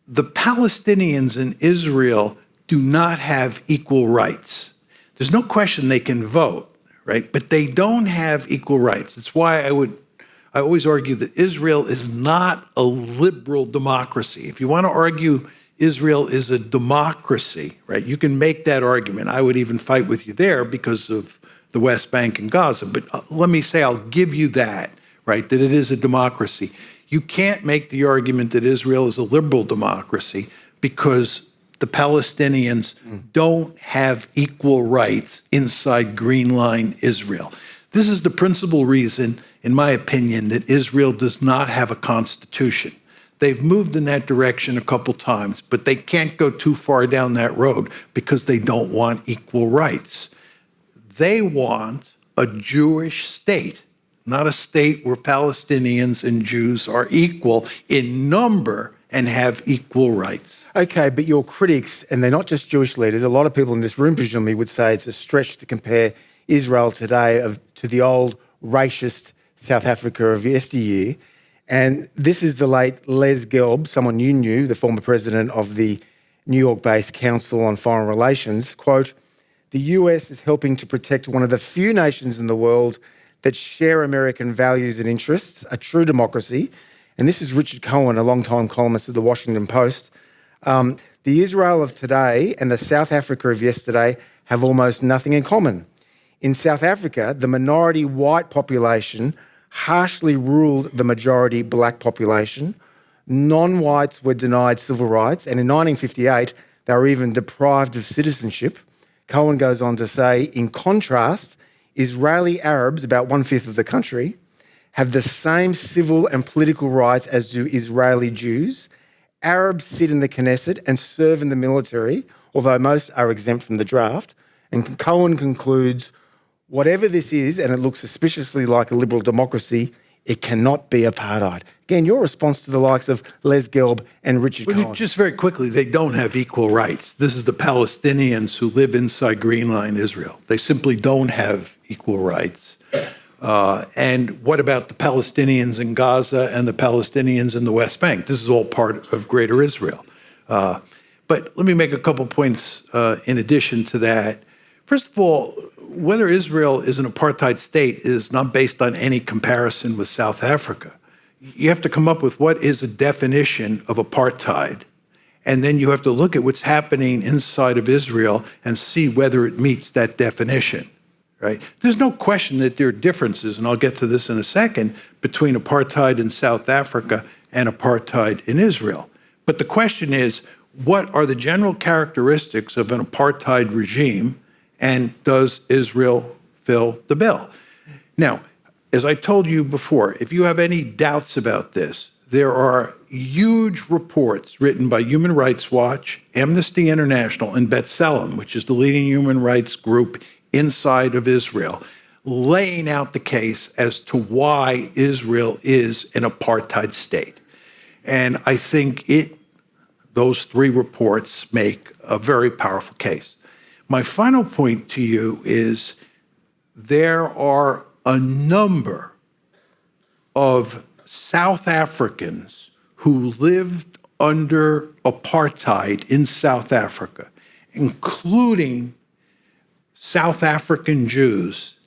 the Palestinians in Israel do not have equal rights. There's no question they can vote, right? But they don't have equal rights. It's why I always argue that Israel is not a liberal democracy. If you want to argue Israel is a democracy, right, you can make that argument. I would even fight with you there because of the West Bank and Gaza. But let me say, I'll give you that, right, that it is a democracy. You can't make the argument that Israel is a liberal democracy because the Palestinians don't have equal rights inside Green Line Israel. This is the principal reason, in my opinion, that Israel does not have a constitution. They've moved in that direction a couple times, but they can't go too far down that road because they don't want equal rights. They want a Jewish state, not a state where Palestinians and Jews are equal in number and have equal rights. Okay, but your critics, and they're not just Jewish leaders, a lot of people in this room presumably would say it's a stretch to compare Israel today to the old racist South Africa of yesteryear. And this is the late Les Gelb, someone you knew, the former president of the New York-based Council on Foreign Relations. Quote, "The US is helping to protect one of the few nations in the world that share American values and interests, a true democracy." And this is Richard Cohen, a long-time columnist at the Washington Post. The Israel of today and the South Africa of yesterday have almost nothing in common. In South Africa, the minority white population harshly ruled the majority black population. Non-whites were denied civil rights, and in 1958, they were even deprived of citizenship. Cohen goes on to say, in contrast, Israeli Arabs, about 1/5 of the country, have the same civil and political rights as do Israeli Jews. Arabs sit in the Knesset and serve in the military, although most are exempt from the draft. And Cohen concludes, whatever this is, and it looks suspiciously like a liberal democracy, it cannot be apartheid. Again, your response to the likes of Les Gelb and Richard Cohen. Just very quickly, they don't have equal rights. This is the Palestinians who live inside Green Line Israel. They simply don't have equal rights. And what about the Palestinians in Gaza and the Palestinians in the West Bank? This is all part of Greater Israel. But let me make a couple points in addition to that. First of all, whether Israel is an apartheid state is not based on any comparison with South Africa. You have to come up with what is a definition of apartheid, and then you have to look at what's happening inside of Israel and see whether it meets that definition. Right? There's no question that there are differences, and I'll get to this in a second, between apartheid in South Africa and apartheid in Israel. But the question is, what are the general characteristics of an apartheid regime, and does Israel fill the bill? Now, as I told you before, if you have any doubts about this, there are huge reports written by Human Rights Watch, Amnesty International, and B'Tselem, which is the leading human rights group inside of Israel, laying out the case as to why Israel is an apartheid state. And I think those three reports make a very powerful case. My final point to you is there are a number of South Africans who lived under apartheid in South Africa, including South African Jews,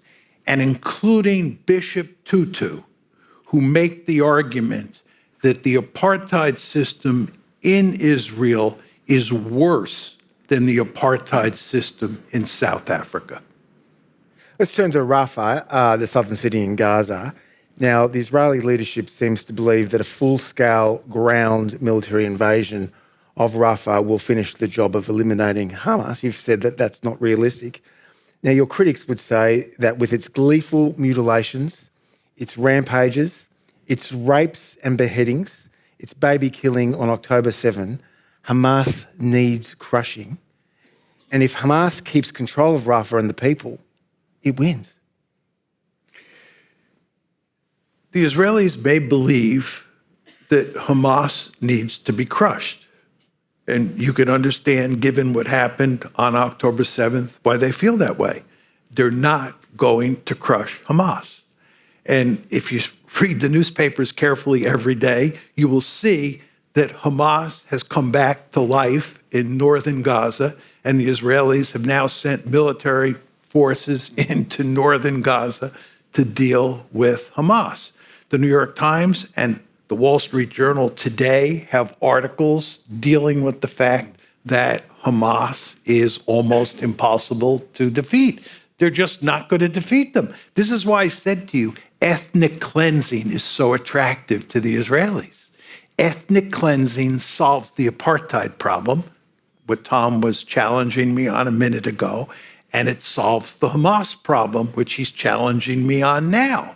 and including Bishop Tutu, who make the argument that the apartheid system in Israel is worse than the apartheid system in South Africa. Let's turn to Rafah, the southern city in Gaza. Now, the Israeli leadership seems to believe that a full-scale ground military invasion of Rafah will finish the job of eliminating Hamas. You've said that that's not realistic. Now, your critics would say that with its gleeful mutilations, its rampages, its rapes and beheadings, its baby killing on October 7, Hamas needs crushing. And if Hamas keeps control of Rafah and the people, it wins. The Israelis may believe that Hamas needs to be crushed. And you can understand, given what happened on October 7th, why they feel that way. They're not going to crush Hamas. And if you read the newspapers carefully every day, you will see that Hamas has come back to life in northern Gaza, and the Israelis have now sent military forces into northern Gaza to deal with Hamas. The New York Times and the Wall Street Journal today have articles dealing with the fact that Hamas is almost impossible to defeat. They're just not going to defeat them. This is why I said to you, ethnic cleansing is so attractive to the Israelis. Ethnic cleansing solves the apartheid problem, what Tom was challenging me on a minute ago, and it solves the Hamas problem, which he's challenging me on now.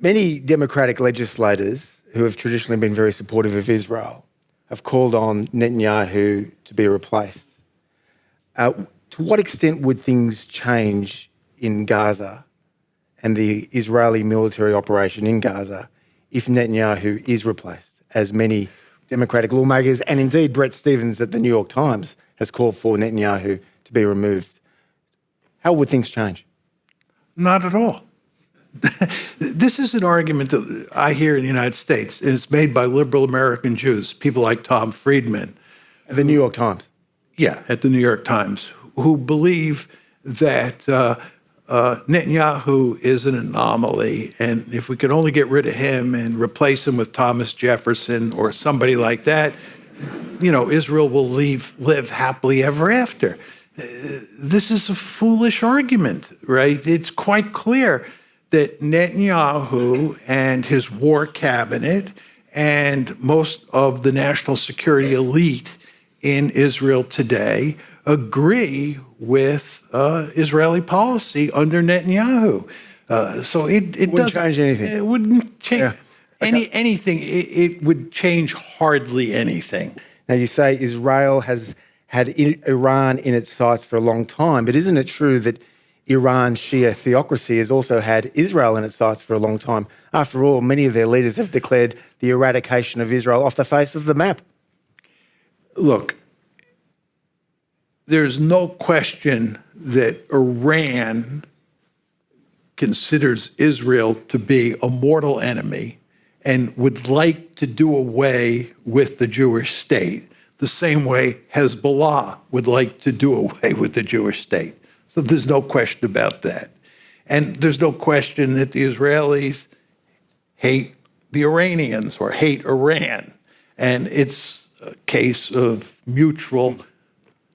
Many Democratic legislators who have traditionally been very supportive of Israel have called on Netanyahu to be replaced. To what extent would things change in Gaza and the Israeli military operation in Gaza if Netanyahu is replaced, as many Democratic lawmakers and indeed Brett Stevens at the New York Times has called for Netanyahu to be removed? How would things change? Not at all. This is an argument that I hear in the United States, and it's made by liberal American Jews, people like Tom Friedman. At the New York Times? Yeah, at the New York Times, who believe that Netanyahu is an anomaly, and if we could only get rid of him and replace him with Thomas Jefferson or somebody like that, Israel will live happily ever after. This is a foolish argument, right? It's quite clear that Netanyahu and his war cabinet and most of the national security elite in Israel today agree with Israeli policy under Netanyahu. So it wouldn't change anything. It wouldn't change Okay. anything. It would change hardly anything. Now, you say Israel has had Iran in its sights for a long time, but isn't it true that Iran's Shia theocracy has also had Israel in its sights for a long time? After all, many of their leaders have declared the eradication of Israel off the face of the map. Look, there's no question that Iran considers Israel to be a mortal enemy and would like to do away with the Jewish state, the same way Hezbollah would like to do away with the Jewish state. So there's no question about that. And there's no question that the Israelis hate the Iranians or hate Iran. And it's a case of mutual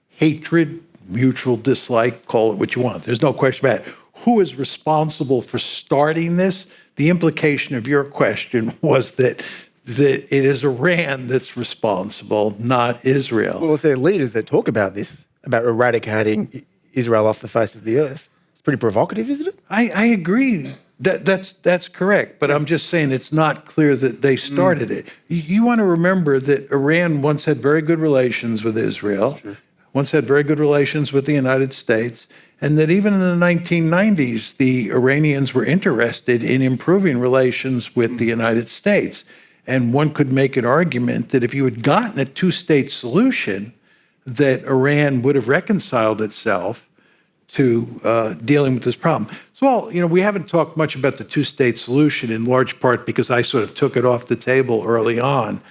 hatred, mutual dislike, call it what you want. There's no question about it. Who is responsible for starting this? The implication of your question was that it is Iran that's responsible, not Israel. Well, it's their leaders that talk about this, about eradicating Israel off the face of the earth. It's pretty provocative, isn't it? I agree. That's correct. But I'm just saying it's not clear that they started it. You want to remember that Iran once had very good relations with Israel, once had very good relations with the United States, and that even in the 1990s, the Iranians were interested in improving relations with the United States. And one could make an argument that if you had gotten a two-state solution, that Iran would have reconciled itself to dealing with this problem. So, we haven't talked much about the two-state solution in large part because I sort of took it off the table early on.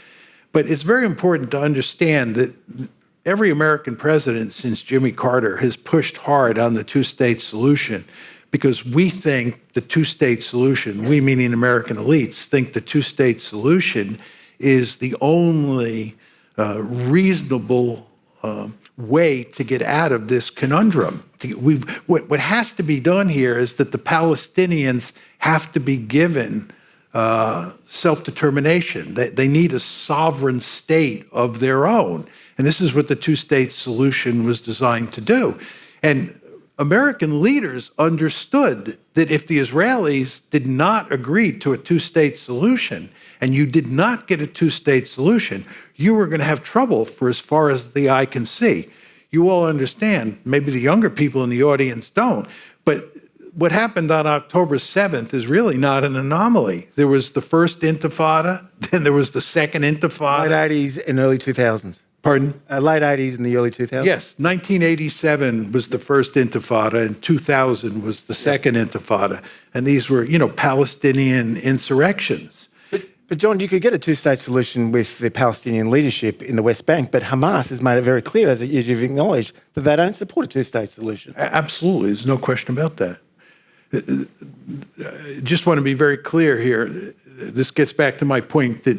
But it's very important to understand that every American president since Jimmy Carter has pushed hard on the two-state solution because we think the two-state solution, we meaning American elites, think the two-state solution is the only reasonable way to get out of this conundrum. What has to be done here is that the Palestinians have to be given self-determination. They need a sovereign state of their own. And this is what the two-state solution was designed to do. And American leaders understood that if the Israelis did not agree to a two-state solution, and you did not get a two-state solution, you were going to have trouble for as far as the eye can see. You all understand, maybe the younger people in the audience don't, but what happened on October 7th is really not an anomaly. There was the first intifada, then there was the second intifada. Late 80s and early 2000s. Pardon? Late 80s and the early 2000s? Yes, 1987 was the first intifada and 2000 was the second intifada. And these were, Palestinian insurrections. But John, you could get a two-state solution with the Palestinian leadership in the West Bank, but Hamas has made it very clear, as you've acknowledged, that they don't support a two-state solution. Absolutely, there's no question about that. Just want to be very clear here. This gets back to my point that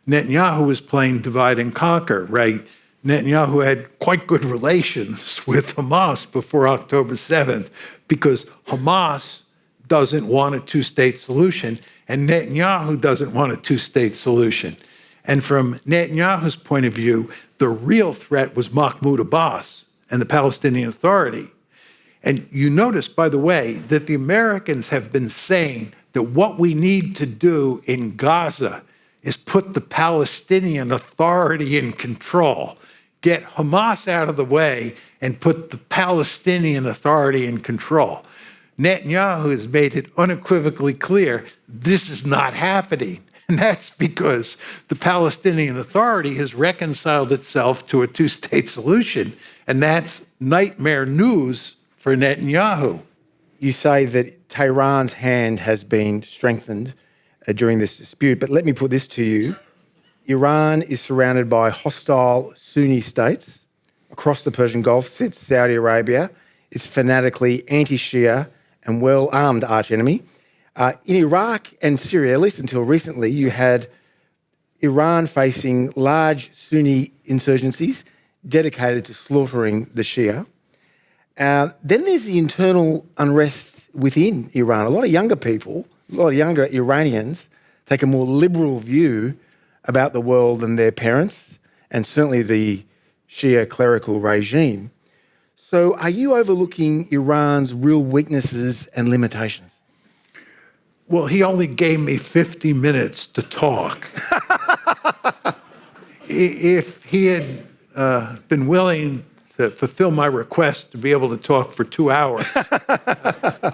Netanyahu was playing divide and conquer, right? Netanyahu had quite good relations with Hamas before October 7th because Hamas doesn't want a two-state solution and Netanyahu doesn't want a two-state solution. And from Netanyahu's point of view, the real threat was Mahmoud Abbas and the Palestinian Authority. And you notice, by the way, that the Americans have been saying that what we need to do in Gaza is put the Palestinian Authority in control, get Hamas out of the way and put the Palestinian Authority in control. Netanyahu has made it unequivocally clear this is not happening. And that's because the Palestinian Authority has reconciled itself to a two-state solution. And that's nightmare news for Netanyahu. You say that Tehran's hand has been strengthened during this dispute, but let me put this to you. Iran is surrounded by hostile Sunni states. Across the Persian Gulf sits Saudi Arabia. It's fanatically anti-Shia and well-armed archenemy. In Iraq and Syria, at least until recently, you had Iran facing large Sunni insurgencies dedicated to slaughtering the Shia. Then there's the internal unrest within Iran. A lot of younger people, a lot of younger Iranians take a more liberal view about the world than their parents, and certainly the Shia clerical regime. So are you overlooking Iran's real weaknesses and limitations? Well, he only gave me 50 minutes to talk. If he had been willing to fulfill my request to be able to talk for 2 hours,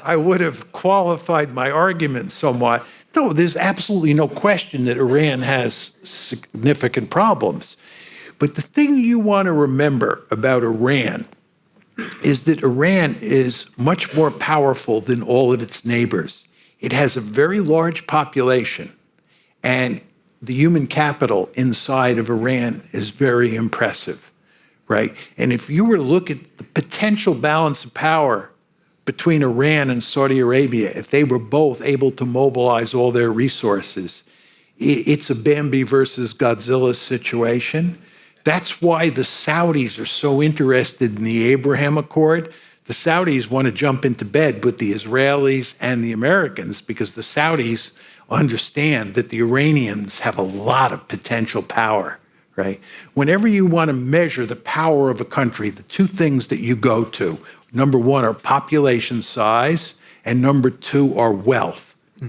I would have qualified my argument somewhat. No, there's absolutely no question that Iran has significant problems. But the thing you want to remember about Iran is that Iran is much more powerful than all of its neighbors. It has a very large population, and the human capital inside of Iran is very impressive, right? And if you were to look at the potential balance of power between Iran and Saudi Arabia, if they were both able to mobilize all their resources, it's a Bambi versus Godzilla situation. That's why the Saudis are so interested in the Abraham Accord. The Saudis want to jump into bed with the Israelis and the Americans because the Saudis understand that the Iranians have a lot of potential power, right? Whenever you want to measure the power of a country, the two things that you go to, number one are population size, and number two are wealth.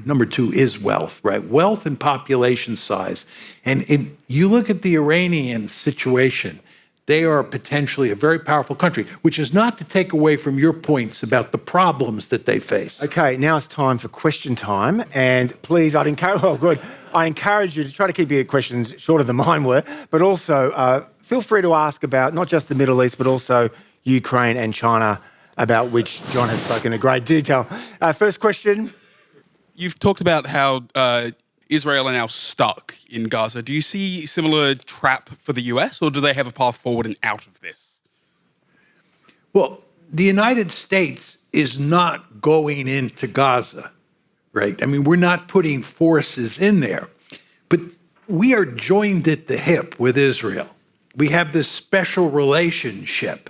Number two is wealth, right? Wealth and population size. And you look at the Iranian situation, they are potentially a very powerful country, which is not to take away from your points about the problems that they face. Okay, now it's time for question time. And please, I encourage you to try to keep your questions shorter than mine were, but also feel free to ask about not just the Middle East, but also Ukraine and China, about which John has spoken in great detail. First question. You've talked about how Israel are now stuck in Gaza. Do you see similar trap for the US, or do they have a path forward and out of this? Well, the United States is not going into Gaza, right? I mean, we're not putting forces in there, but we are joined at the hip with Israel. We have this special relationship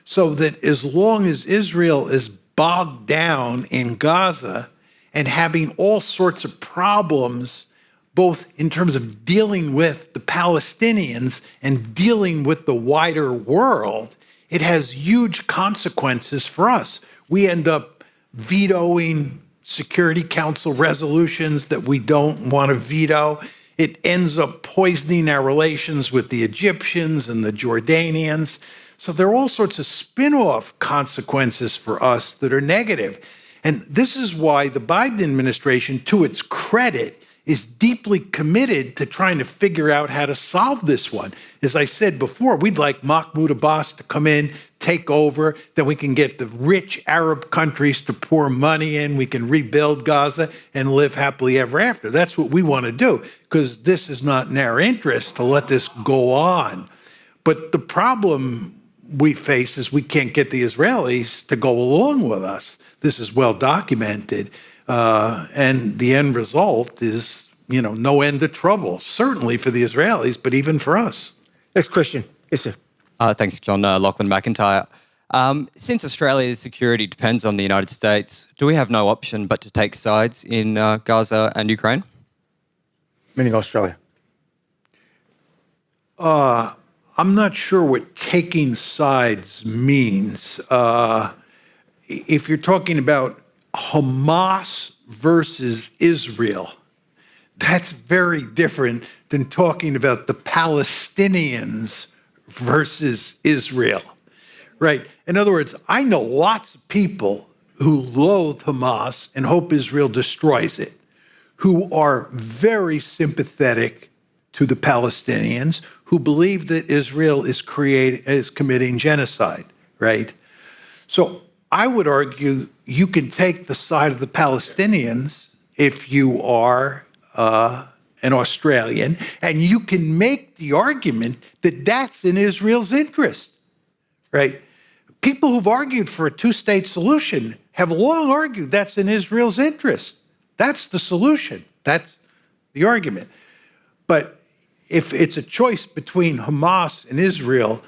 so that as long as Israel is bogged down in Gaza and having all sorts of problems, both in terms of dealing with the Palestinians and dealing with the wider world, it has huge consequences for us. We end up vetoing Security Council resolutions that we don't want to veto. It ends up poisoning our relations with the Egyptians and the Jordanians. So there are all sorts of spin-off consequences for us that are negative. And this is why the Biden administration, to its credit, is deeply committed to trying to figure out how to solve this one. As I said before, we'd like Mahmoud Abbas to come in, take over, then we can get the rich Arab countries to pour money in, we can rebuild Gaza and live happily ever after. That's what we want to do, because this is not in our interest to let this go on. But the problem we face is we can't get the Israelis to go along with us. This is well documented. And the end result is, no end to trouble, certainly for the Israelis, but even for us. Next question. Yes, sir. Thanks, John. Lachlan McIntyre. Since Australia's security depends on the United States, do we have no option but to take sides in Gaza and Ukraine? Meaning Australia. I'm not sure what taking sides means. If you're talking about Hamas versus Israel, that's very different than talking about the Palestinians versus Israel, right? In other words, I know lots of people who loathe Hamas and hope Israel destroys it, who are very sympathetic to the Palestinians, who believe that Israel is committing genocide, right? So I would argue you can take the side of the Palestinians if you are an Australian, and you can make the argument that that's in Israel's interest, right? People who've argued for a two-state solution have long argued that's in Israel's interest. That's the solution. That's the argument. But if it's a choice between Hamas and Israel,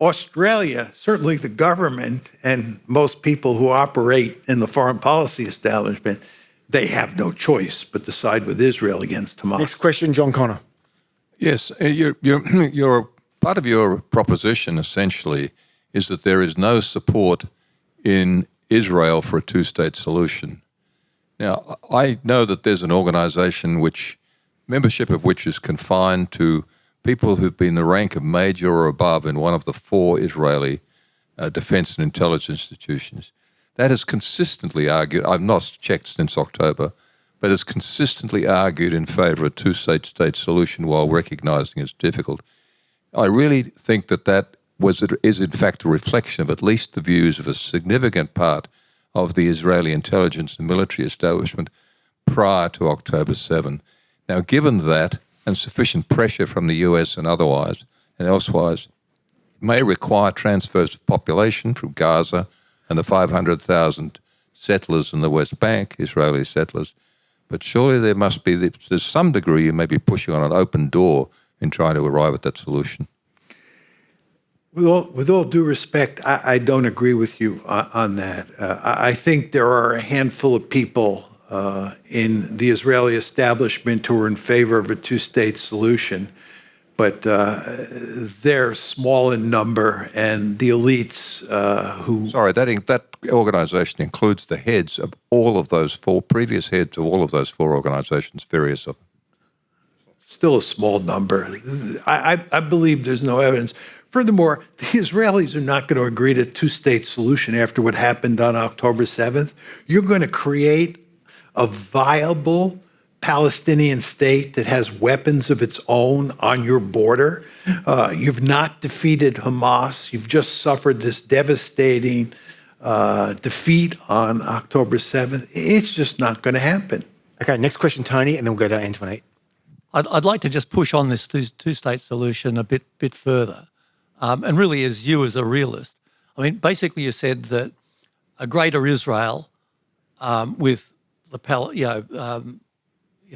Australia, certainly the government and most people who operate in the foreign policy establishment, they have no choice but to side with Israel against Hamas. Next question, John Connor. Yes, your part of your proposition essentially is that there is no support in Israel for a two-state solution. Now, I know that there's an organization membership of which is confined to people who've been the rank of major or above in one of the 4 Israeli defense and intelligence institutions. That has consistently argued, I've not checked since October, but has consistently argued in favor of a two-state solution while recognizing it's difficult. I really think that is in fact a reflection of at least the views of a significant part of the Israeli intelligence and military establishment prior to October 7. Now, given that, and sufficient pressure from the US and otherwise, and elsewise, may require transfers of population from Gaza and the 500,000 settlers in the West Bank, Israeli settlers, but surely there must be, to some degree, you may be pushing on an open door in trying to arrive at that solution. With all due respect, I don't agree with you on that. I think there are a handful of people in the Israeli establishment who are in favor of a two-state solution, but they're small in number, and the elites who... Sorry, that organization includes the heads of all of those 4, previous heads of all of those 4 organizations, various of them. Still a small number. I believe there's no evidence. Furthermore, the Israelis are not going to agree to a two-state solution after what happened on October 7th. You're going to create a viable Palestinian state that has weapons of its own on your border. You've not defeated Hamas. You've just suffered this devastating defeat on October 7th. It's just not going to happen. Okay, next question, Tony, and then we'll go to Antoinette. I'd like to just push on this two-state solution a bit further. And really, as you as a realist, I mean, basically you said that a greater Israel with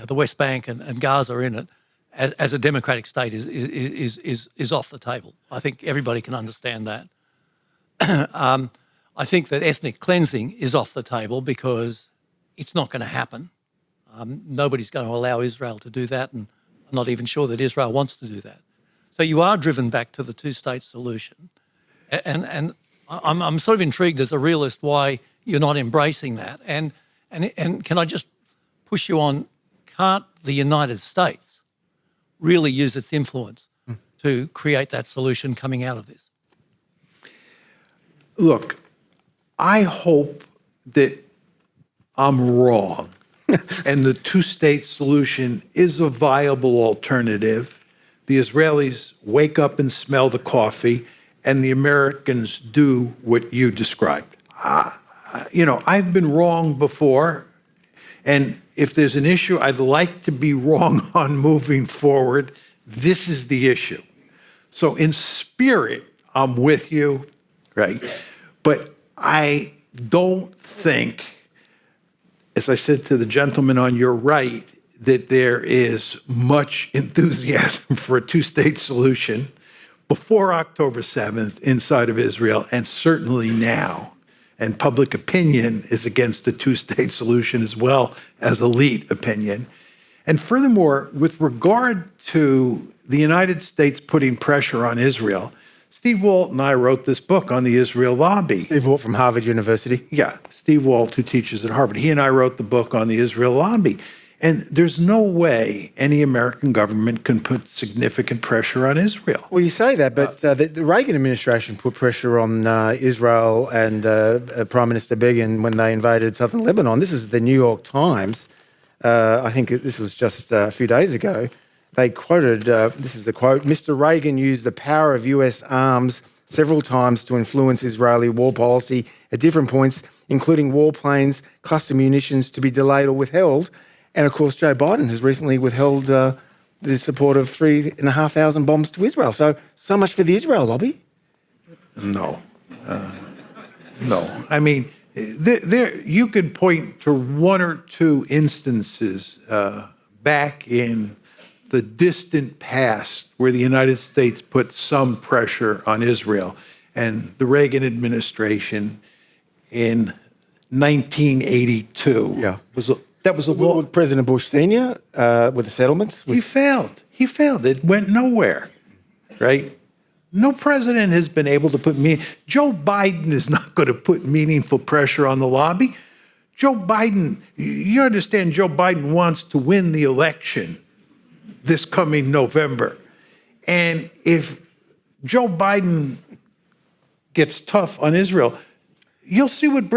the West Bank and Gaza in it as a democratic state is off the table. I think everybody can understand that. I think that ethnic cleansing is off the table because it's not going to happen. Nobody's going to allow Israel to do that, and I'm not even sure that Israel wants to do that. So you are driven back to the two-state solution. And I'm sort of intrigued as a realist why you're not embracing that. And can I just push you on, can't the United States really use its influence to create that solution coming out of this? Look, I hope that I'm wrong, and the two-state solution is a viable alternative, the Israelis wake up and smell the coffee, and the Americans do what you described. I've been wrong before, and if there's an issue I'd like to be wrong on moving forward, this is the issue. So in spirit, I'm with you, right? But I don't think, as I said to the gentleman on your right, that there is much enthusiasm for a two-state solution before October 7th inside of Israel, and certainly now. And public opinion is against the two-state solution as well as elite opinion. And furthermore, with regard to the United States putting pressure on Israel, Steve Walt and I wrote this book on the Israel lobby. Steve Walt from Harvard University. Yeah, Steve Walt, who teaches at Harvard. He and I wrote the book on the Israel lobby. And there's no way any American government can put significant pressure on Israel. Well, you say that, but the Reagan administration put pressure on Israel and Prime Minister Begin when they invaded southern Lebanon. This is the New York Times. I think this was just a few days ago. They quoted, this is the quote, "Mr. Reagan used the power of US arms several times to influence Israeli war policy at different points, including warplanes, cluster munitions to be delayed or withheld." And of course, Joe Biden has recently withheld the support of 3,500 bombs to Israel. So much for the Israel lobby. No. No. I mean, you could point to one or two instances back in the distant past where the United States put some pressure on Israel. And the Reagan administration in 1982 that was a law. President Bush Sr. With the settlements? He failed. It went nowhere, right? No president has been able to put Joe Biden is not going to put meaningful pressure on the lobby. Joe Biden, you understand, Joe Biden wants to win the election this coming November. And if Joe Biden gets tough on Israel, you'll see what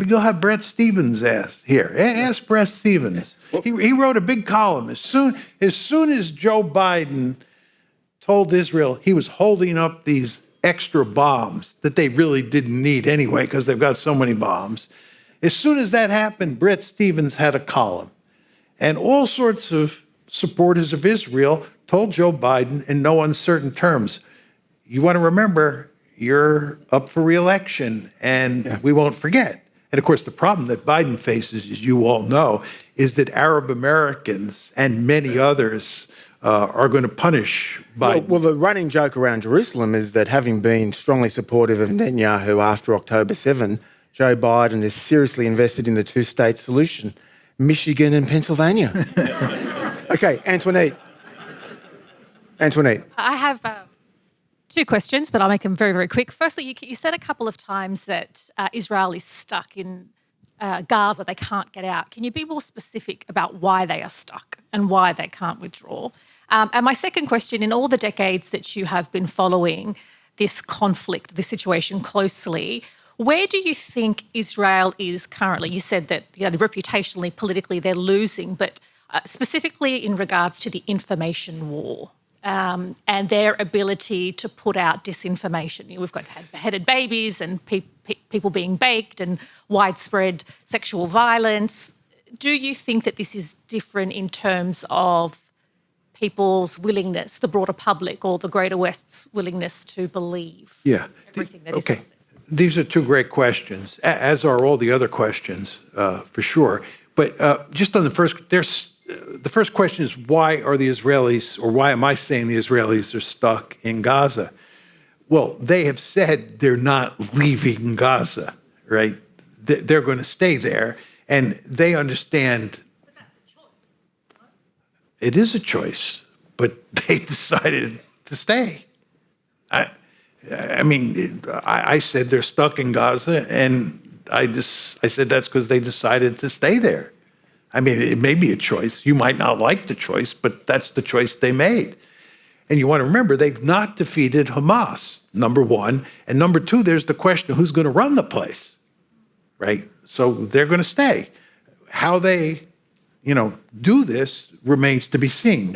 you'll have Brett Stevens ask here. Ask Brett Stevens. He wrote a big column. As soon as Joe Biden told Israel he was holding up these extra bombs that they really didn't need anyway because they've got so many bombs, as soon as that happened, Brett Stevens had a column. And all sorts of supporters of Israel told Joe Biden in no uncertain terms, you want to remember, you're up for re-election, and we won't forget. And of course, the problem that Biden faces, as you all know, is that Arab Americans and many others are going to punish Biden. Well, the running joke around Jerusalem is that having been strongly supportive of Netanyahu after October 7, Joe Biden is seriously invested in the two-state solution, Michigan and Pennsylvania. Okay, Antoinette. I have two questions, but I'll make them very, very quick. Firstly, you said a couple of times that Israel is stuck in Gaza. They can't get out. Can you be more specific about why they are stuck and why they can't withdraw? And my second question, in all the decades that you have been following this conflict, this situation closely, where do you think Israel is currently? You said that reputationally, politically, they're losing, but specifically in regards to the information war and their ability to put out disinformation. We've got beheaded babies and people being baked and widespread sexual violence. Do you think that this is different in terms of people's willingness, the broader public or the Greater West's willingness to believe everything that Israel says? These are two great questions, as are all the other questions, for sure. But just on the first, the first question is, why are the Israelis, or why am I saying the Israelis are stuck in Gaza? Well, they have said they're not leaving Gaza, right? They're going to stay there, and they understand it is a choice, but they decided to stay. I mean, I said they're stuck in Gaza, and I said that's because they decided to stay there. I mean, it may be a choice. You might not like the choice, but that's the choice they made. And you want to remember, they've not defeated Hamas, number one. And number two, there's the question of who's going to run the place, right? So they're going to stay. How they do this remains to be seen.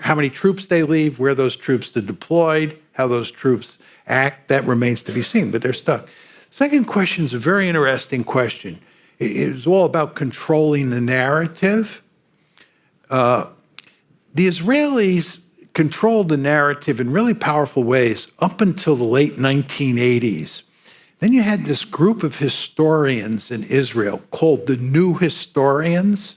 How many troops they leave, where those troops are deployed, how those troops act, that remains to be seen, but they're stuck. Second question is a very interesting question. It is all about controlling the narrative. The Israelis controlled the narrative in really powerful ways up until the late 1980s. Then you had this group of historians in Israel called the New Historians,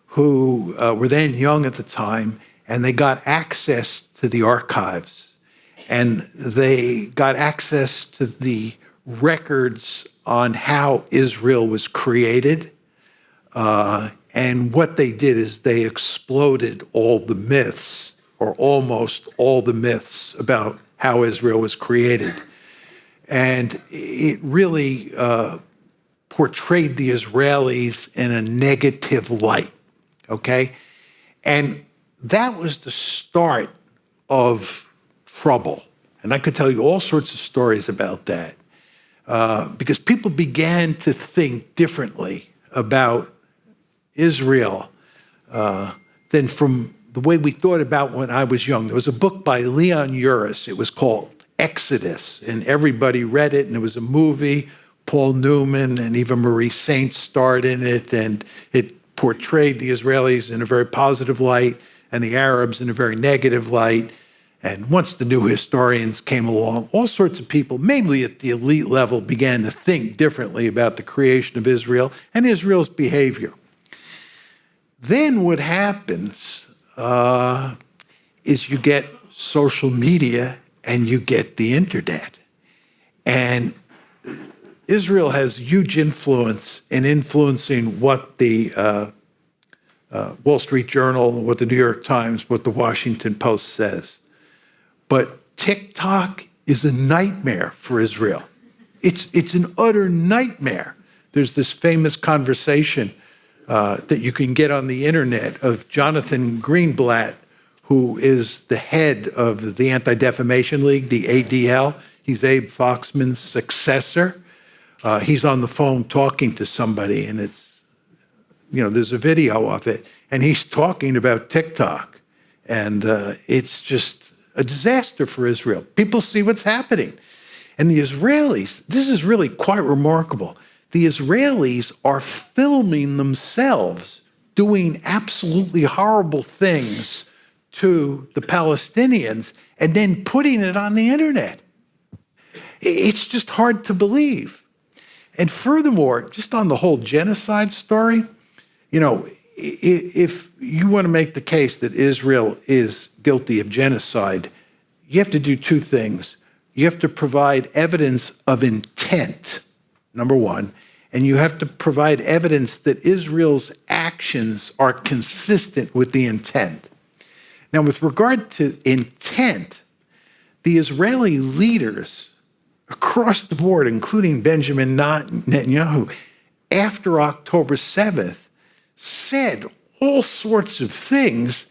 who were then young at the time, and they got access to the archives. And they got access to the records on how Israel was created. And what they did is they exploded all the myths, or almost all the myths, about how Israel was created. And it really portrayed the Israelis in a negative light, okay? And that was the start of trouble. And I could tell you all sorts of stories about that, because people began to think differently about Israel than from the way we thought about when I was young. There was a book by Leon Uris. It was called Exodus, and everybody read it, and it was a movie. Paul Newman and Eva Marie Saint starred in it, and it portrayed the Israelis in a very positive light and the Arabs in a very negative light. And once the new historians came along, all sorts of people, mainly at the elite level, began to think differently about the creation of Israel and Israel's behavior. Then what happens is you get social media and you get the internet. And Israel has huge influence in influencing what the Wall Street Journal, what the New York Times, what the Washington Post says. But TikTok is a nightmare for Israel. It's an utter nightmare. There's this famous conversation that you can get on the internet of Jonathan Greenblatt, who is the head of the Anti-Defamation League, the ADL. He's Abe Foxman's successor. He's on the phone talking to somebody, and there's a video of it, and he's talking about TikTok. And it's just a disaster for Israel. People see what's happening. And the Israelis, this is really quite remarkable. The Israelis are filming themselves doing absolutely horrible things to the Palestinians and then putting it on the internet. It's just hard to believe. And furthermore, just on the whole genocide story, if you want to make the case that Israel is guilty of genocide, you have to do two things. You have to provide evidence of intent, number one, and you have to provide evidence that Israel's actions are consistent with the intent. Now, with regard to intent, the Israeli leaders across the board, including Benjamin Netanyahu, after October 7th, said all sorts of things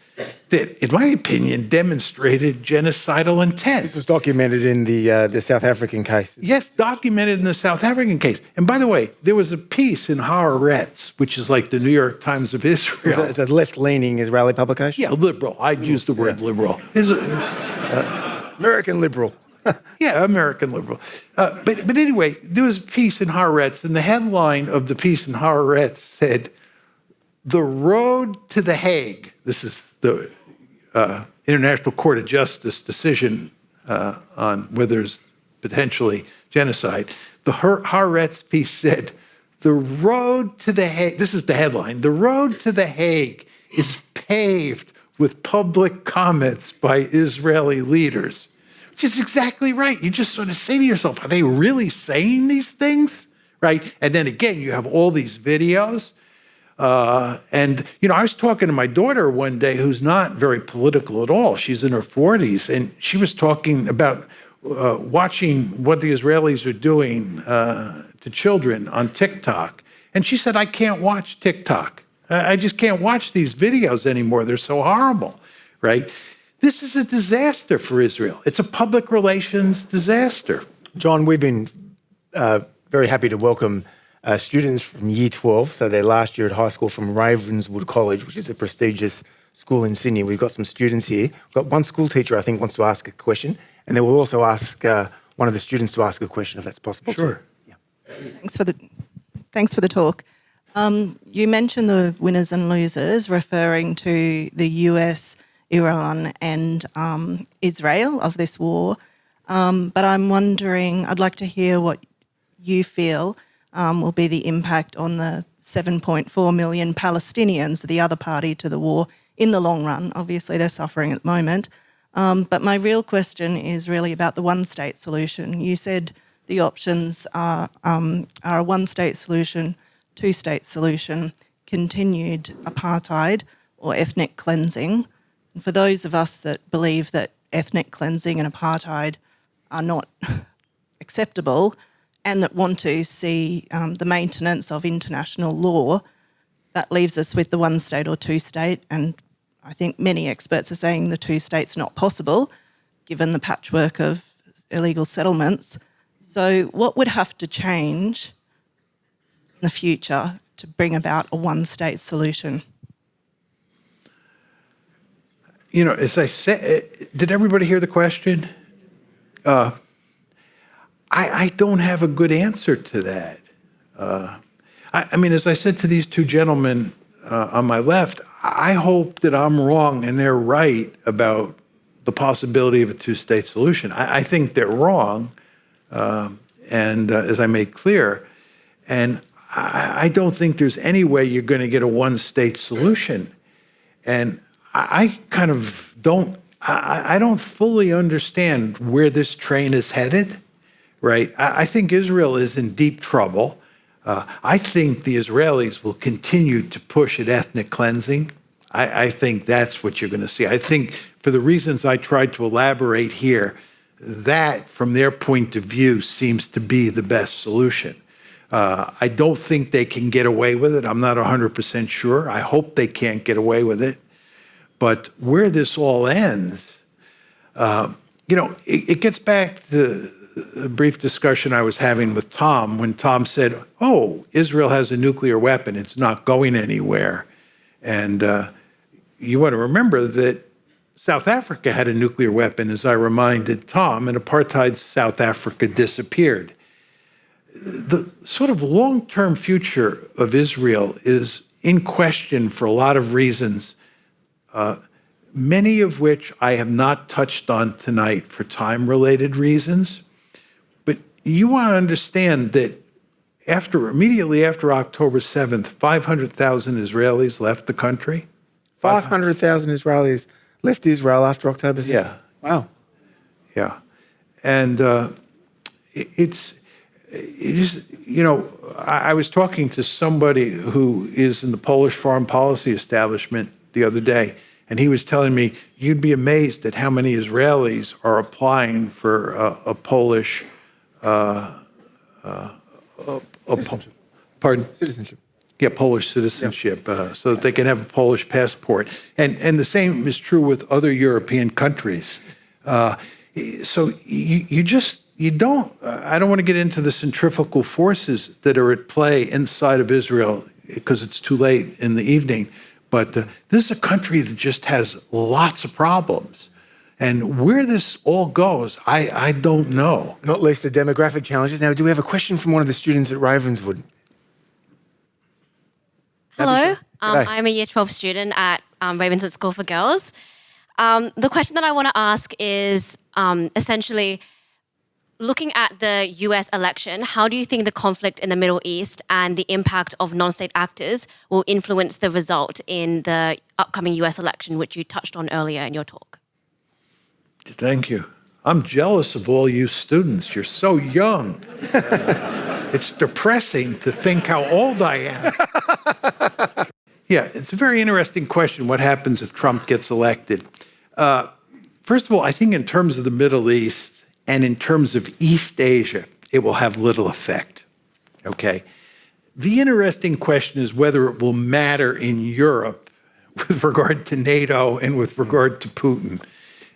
that, in my opinion, demonstrated genocidal intent. This was documented in the South African case. Yes, documented in the South African case. And by the way, there was a piece in Haaretz, which is like the New York Times of Israel. It's a left-leaning Israeli publication? Yeah, liberal. I'd use the word liberal. American liberal. Yeah, American liberal. But anyway, there was a piece in Haaretz, and the headline of the piece in Haaretz said, "The road to The Hague." This is the International Court of Justice decision on whether there's potentially genocide. The Haaretz piece said, "The road to The Hague," this is the headline, "The road to The Hague is paved with public comments by Israeli leaders." Which is exactly right. You just sort of say to yourself, are they really saying these things? Right? And then again, you have all these videos. And I was talking to my daughter one day who's not very political at all. She's in her 40s, and she was talking about watching what the Israelis are doing to children on TikTok. And she said, I can't watch TikTok. I just can't watch these videos anymore. They're so horrible, right? This is a disaster for Israel. It's a public relations disaster. John, we've been very happy to welcome students from Year 12, so their last year at high school, from Ravenswood College, which is a prestigious school in Sydney. We've got some students here. We've got one school teacher, I think, wants to ask a question, and then we'll also ask one of the students to ask a question, if that's possible. Sure. Yeah. Thanks for the talk. You mentioned the winners and losers, referring to the US, Iran, and Israel of this war. But I'm wondering, I'd like to hear what you feel will be the impact on the 7.4 million Palestinians, the other party to the war, in the long run. Obviously, they're suffering at the moment. But my real question is really about the one-state solution. You said the options are a one-state solution, two-state solution, continued apartheid, or ethnic cleansing. And for those of us that believe that ethnic cleansing and apartheid are not acceptable and that want to see the maintenance of international law, that leaves us with the one-state or two-state. And I think many experts are saying the two-state's not possible, given the patchwork of illegal settlements. So what would have to change in the future to bring about a one-state solution? You know, as I said, did everybody hear the question? I don't have a good answer to that. I mean, as I said to these two gentlemen on my left, I hope that I'm wrong and they're right about the possibility of a two-state solution. I think they're wrong, and as I made clear, and I don't think there's any way you're going to get a one-state solution. And I kind of don't, I don't fully understand where this train is headed, right? I think Israel is in deep trouble. I think the Israelis will continue to push at ethnic cleansing. I think that's what you're going to see. I think for the reasons I tried to elaborate here, that from their point of view seems to be the best solution. I don't think they can get away with it. I'm not 100% sure. I hope they can't get away with it. But where this all ends, you know, it gets back to a brief discussion I was having with Tom when Tom said, oh, Israel has a nuclear weapon. It's not going anywhere. And you want to remember that South Africa had a nuclear weapon, as I reminded Tom, and apartheid South Africa disappeared. The sort of long-term future of Israel is in question for a lot of reasons, many of which I have not touched on tonight for time-related reasons. But you want to understand that immediately after October 7th, 500,000 Israelis left the country. 500,000 Israelis left Israel after October 7th? Yeah. Wow. Yeah. And it is, you know, I was talking to somebody who is in the Polish foreign policy establishment the other day, and he was telling me, you'd be amazed at how many Israelis are applying for a Polish Citizenship. Yeah, Polish citizenship, so that they can have a Polish passport. And the same is true with other European countries. So you don't, I don't want to get into the centrifugal forces that are at play inside of Israel because it's too late in the evening. But this is a country that just has lots of problems. And where this all goes, I don't know. Not least the demographic challenges. Now, do we have a question from one of the students at Ravenswood? Hello, G'day. I'm a Year 12 student at Ravenswood School for Girls. The question that I want to ask is essentially, looking at the US election, how do you think the conflict in the Middle East and the impact of non-state actors will influence the result in the upcoming US election, which you touched on earlier in your talk? Thank you. I'm jealous of all you students. You're so young. It's depressing to think how old I am. Yeah, it's a very interesting question, what happens if Trump gets elected. First of all, I think in terms of the Middle East and in terms of East Asia, it will have little effect, okay? The interesting question is whether it will matter in Europe with regard to NATO and with regard to Putin.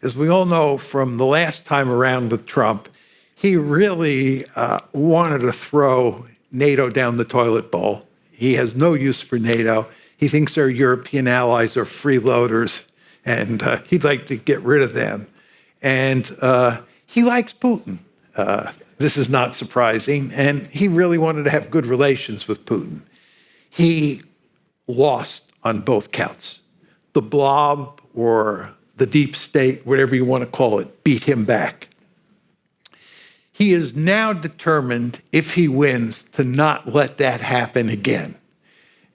As we all know from the last time around with Trump, he really wanted to throw NATO down the toilet bowl. He has no use for NATO. He thinks our European allies are freeloaders, and he'd like to get rid of them. And he likes Putin. This is not surprising, and he really wanted to have good relations with Putin. He lost on both counts. The blob or the deep state, whatever you want to call it, beat him back. He is now determined, if he wins, to not let that happen again.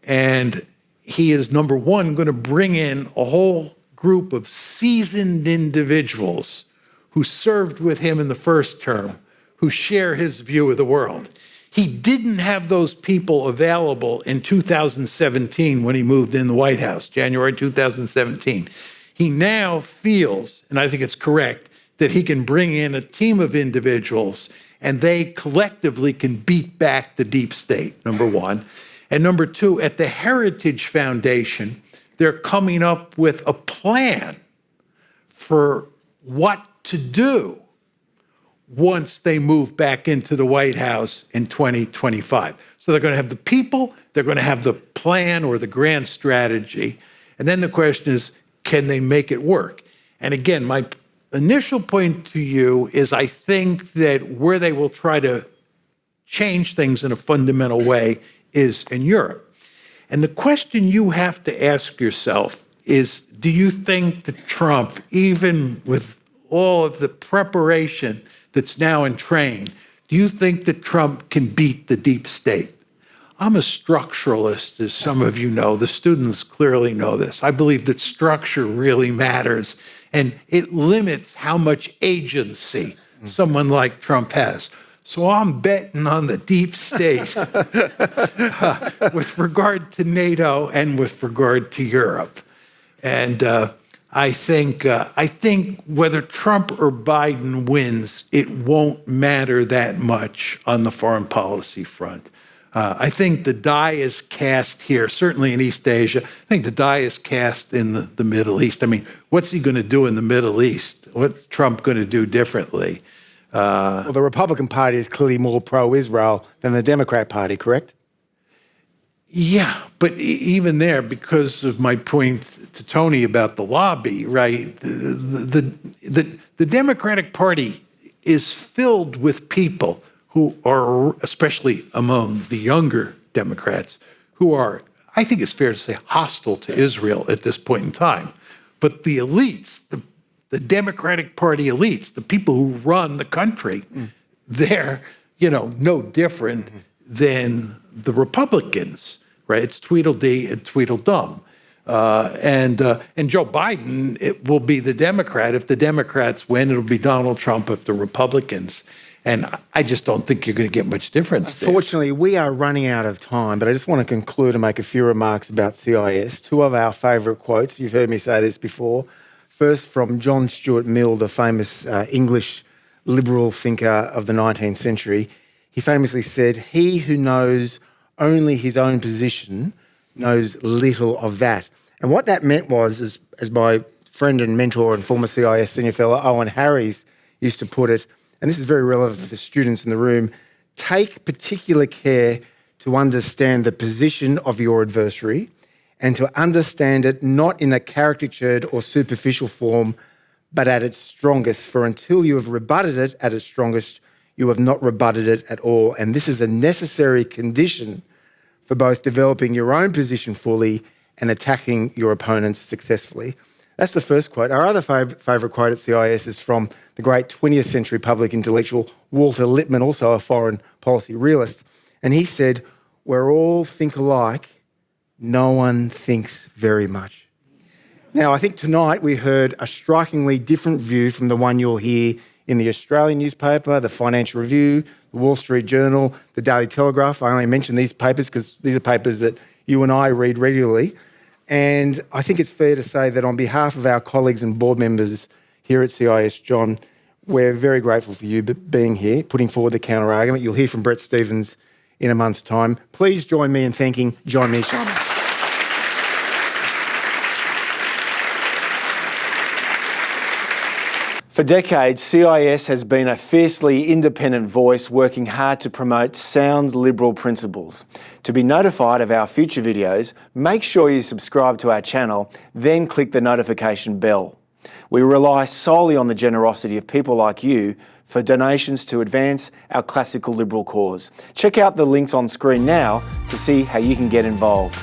And he is, number one, going to bring in a whole group of seasoned individuals who served with him in the first term, who share his view of the world. He didn't have those people available in 2017 when he moved in the White House, January 2017. He now feels, and I think it's correct, that he can bring in a team of individuals and they collectively can beat back the deep state, number one. And number two, at the Heritage Foundation, they're coming up with a plan for what to do once they move back into the White House in 2025. So they're going to have the people, they're going to have the plan or the grand strategy, and then the question is, can they make it work? And again, my initial point to you is I think that where they will try to change things in a fundamental way is in Europe. And the question you have to ask yourself is, do you think that Trump, even with all of the preparation that's now in train, do you think that Trump can beat the deep state? I'm a structuralist, as some of you know. The students clearly know this. I believe that structure really matters, and it limits how much agency someone like Trump has. So I'm betting on the deep state with regard to NATO and with regard to Europe. And I think whether Trump or Biden wins, it won't matter that much on the foreign policy front. I think the die is cast here, certainly in East Asia. I think the die is cast in the Middle East. I mean, what's he going to do in the Middle East? What's Trump going to do differently? Well, the Republican Party is clearly more pro-Israel than the Democrat Party, correct? Yeah, but even there, because of my point to Tony about the lobby, right? The Democratic Party is filled with people who are, especially among the younger Democrats, who are, I think it's fair to say, hostile to Israel at this point in time. But the elites, the Democratic Party elites, the people who run the country, they're, no different than the Republicans, right? It's Tweedledee and Tweedledum. And Joe Biden, it will be the Democrat. If the Democrats win, it'll be Donald Trump if the Republicans. And I just don't think you're going to get much difference there. Fortunately, we are running out of time, but I just want to conclude and make a few remarks about CIS. Two of our favourite quotes, you've heard me say this before. First, from John Stuart Mill, the famous English liberal thinker of the 19th century. He famously said, "He who knows only his own position knows little of that." And what that meant was, as my friend and mentor and former CIS senior fellow Owen Harries used to put it, and this is very relevant for the students in the room, take particular care to understand the position of your adversary and to understand it not in a caricatured or superficial form, but at its strongest. For until you have rebutted it at its strongest, you have not rebutted it at all. And this is a necessary condition for both developing your own position fully and attacking your opponents successfully. That's the first quote. Our other favourite quote at CIS is from the great 20th century public intellectual Walter Lippmann, also a foreign policy realist. And he said, "Where all think alike, no one thinks very much." Now, I think tonight we heard a strikingly different view from the one you'll hear in the Australian newspaper, the Financial Review, the Wall Street Journal, the Daily Telegraph. I only mention these papers because these are papers that you and I read regularly. And I think it's fair to say that on behalf of our colleagues and board members here at CIS, John, we're very grateful for you being here, putting forward the counter-argument. You'll hear from Brett Stevens in a month's time. Please join me in thanking John Mearsheimer. For decades, CIS has been a fiercely independent voice working hard to promote sound liberal principles. To be notified of our future videos, make sure you subscribe to our channel, then click the notification bell. We rely solely on the generosity of people like you for donations to advance our classical liberal cause. Check out the links on screen now to see how you can get involved.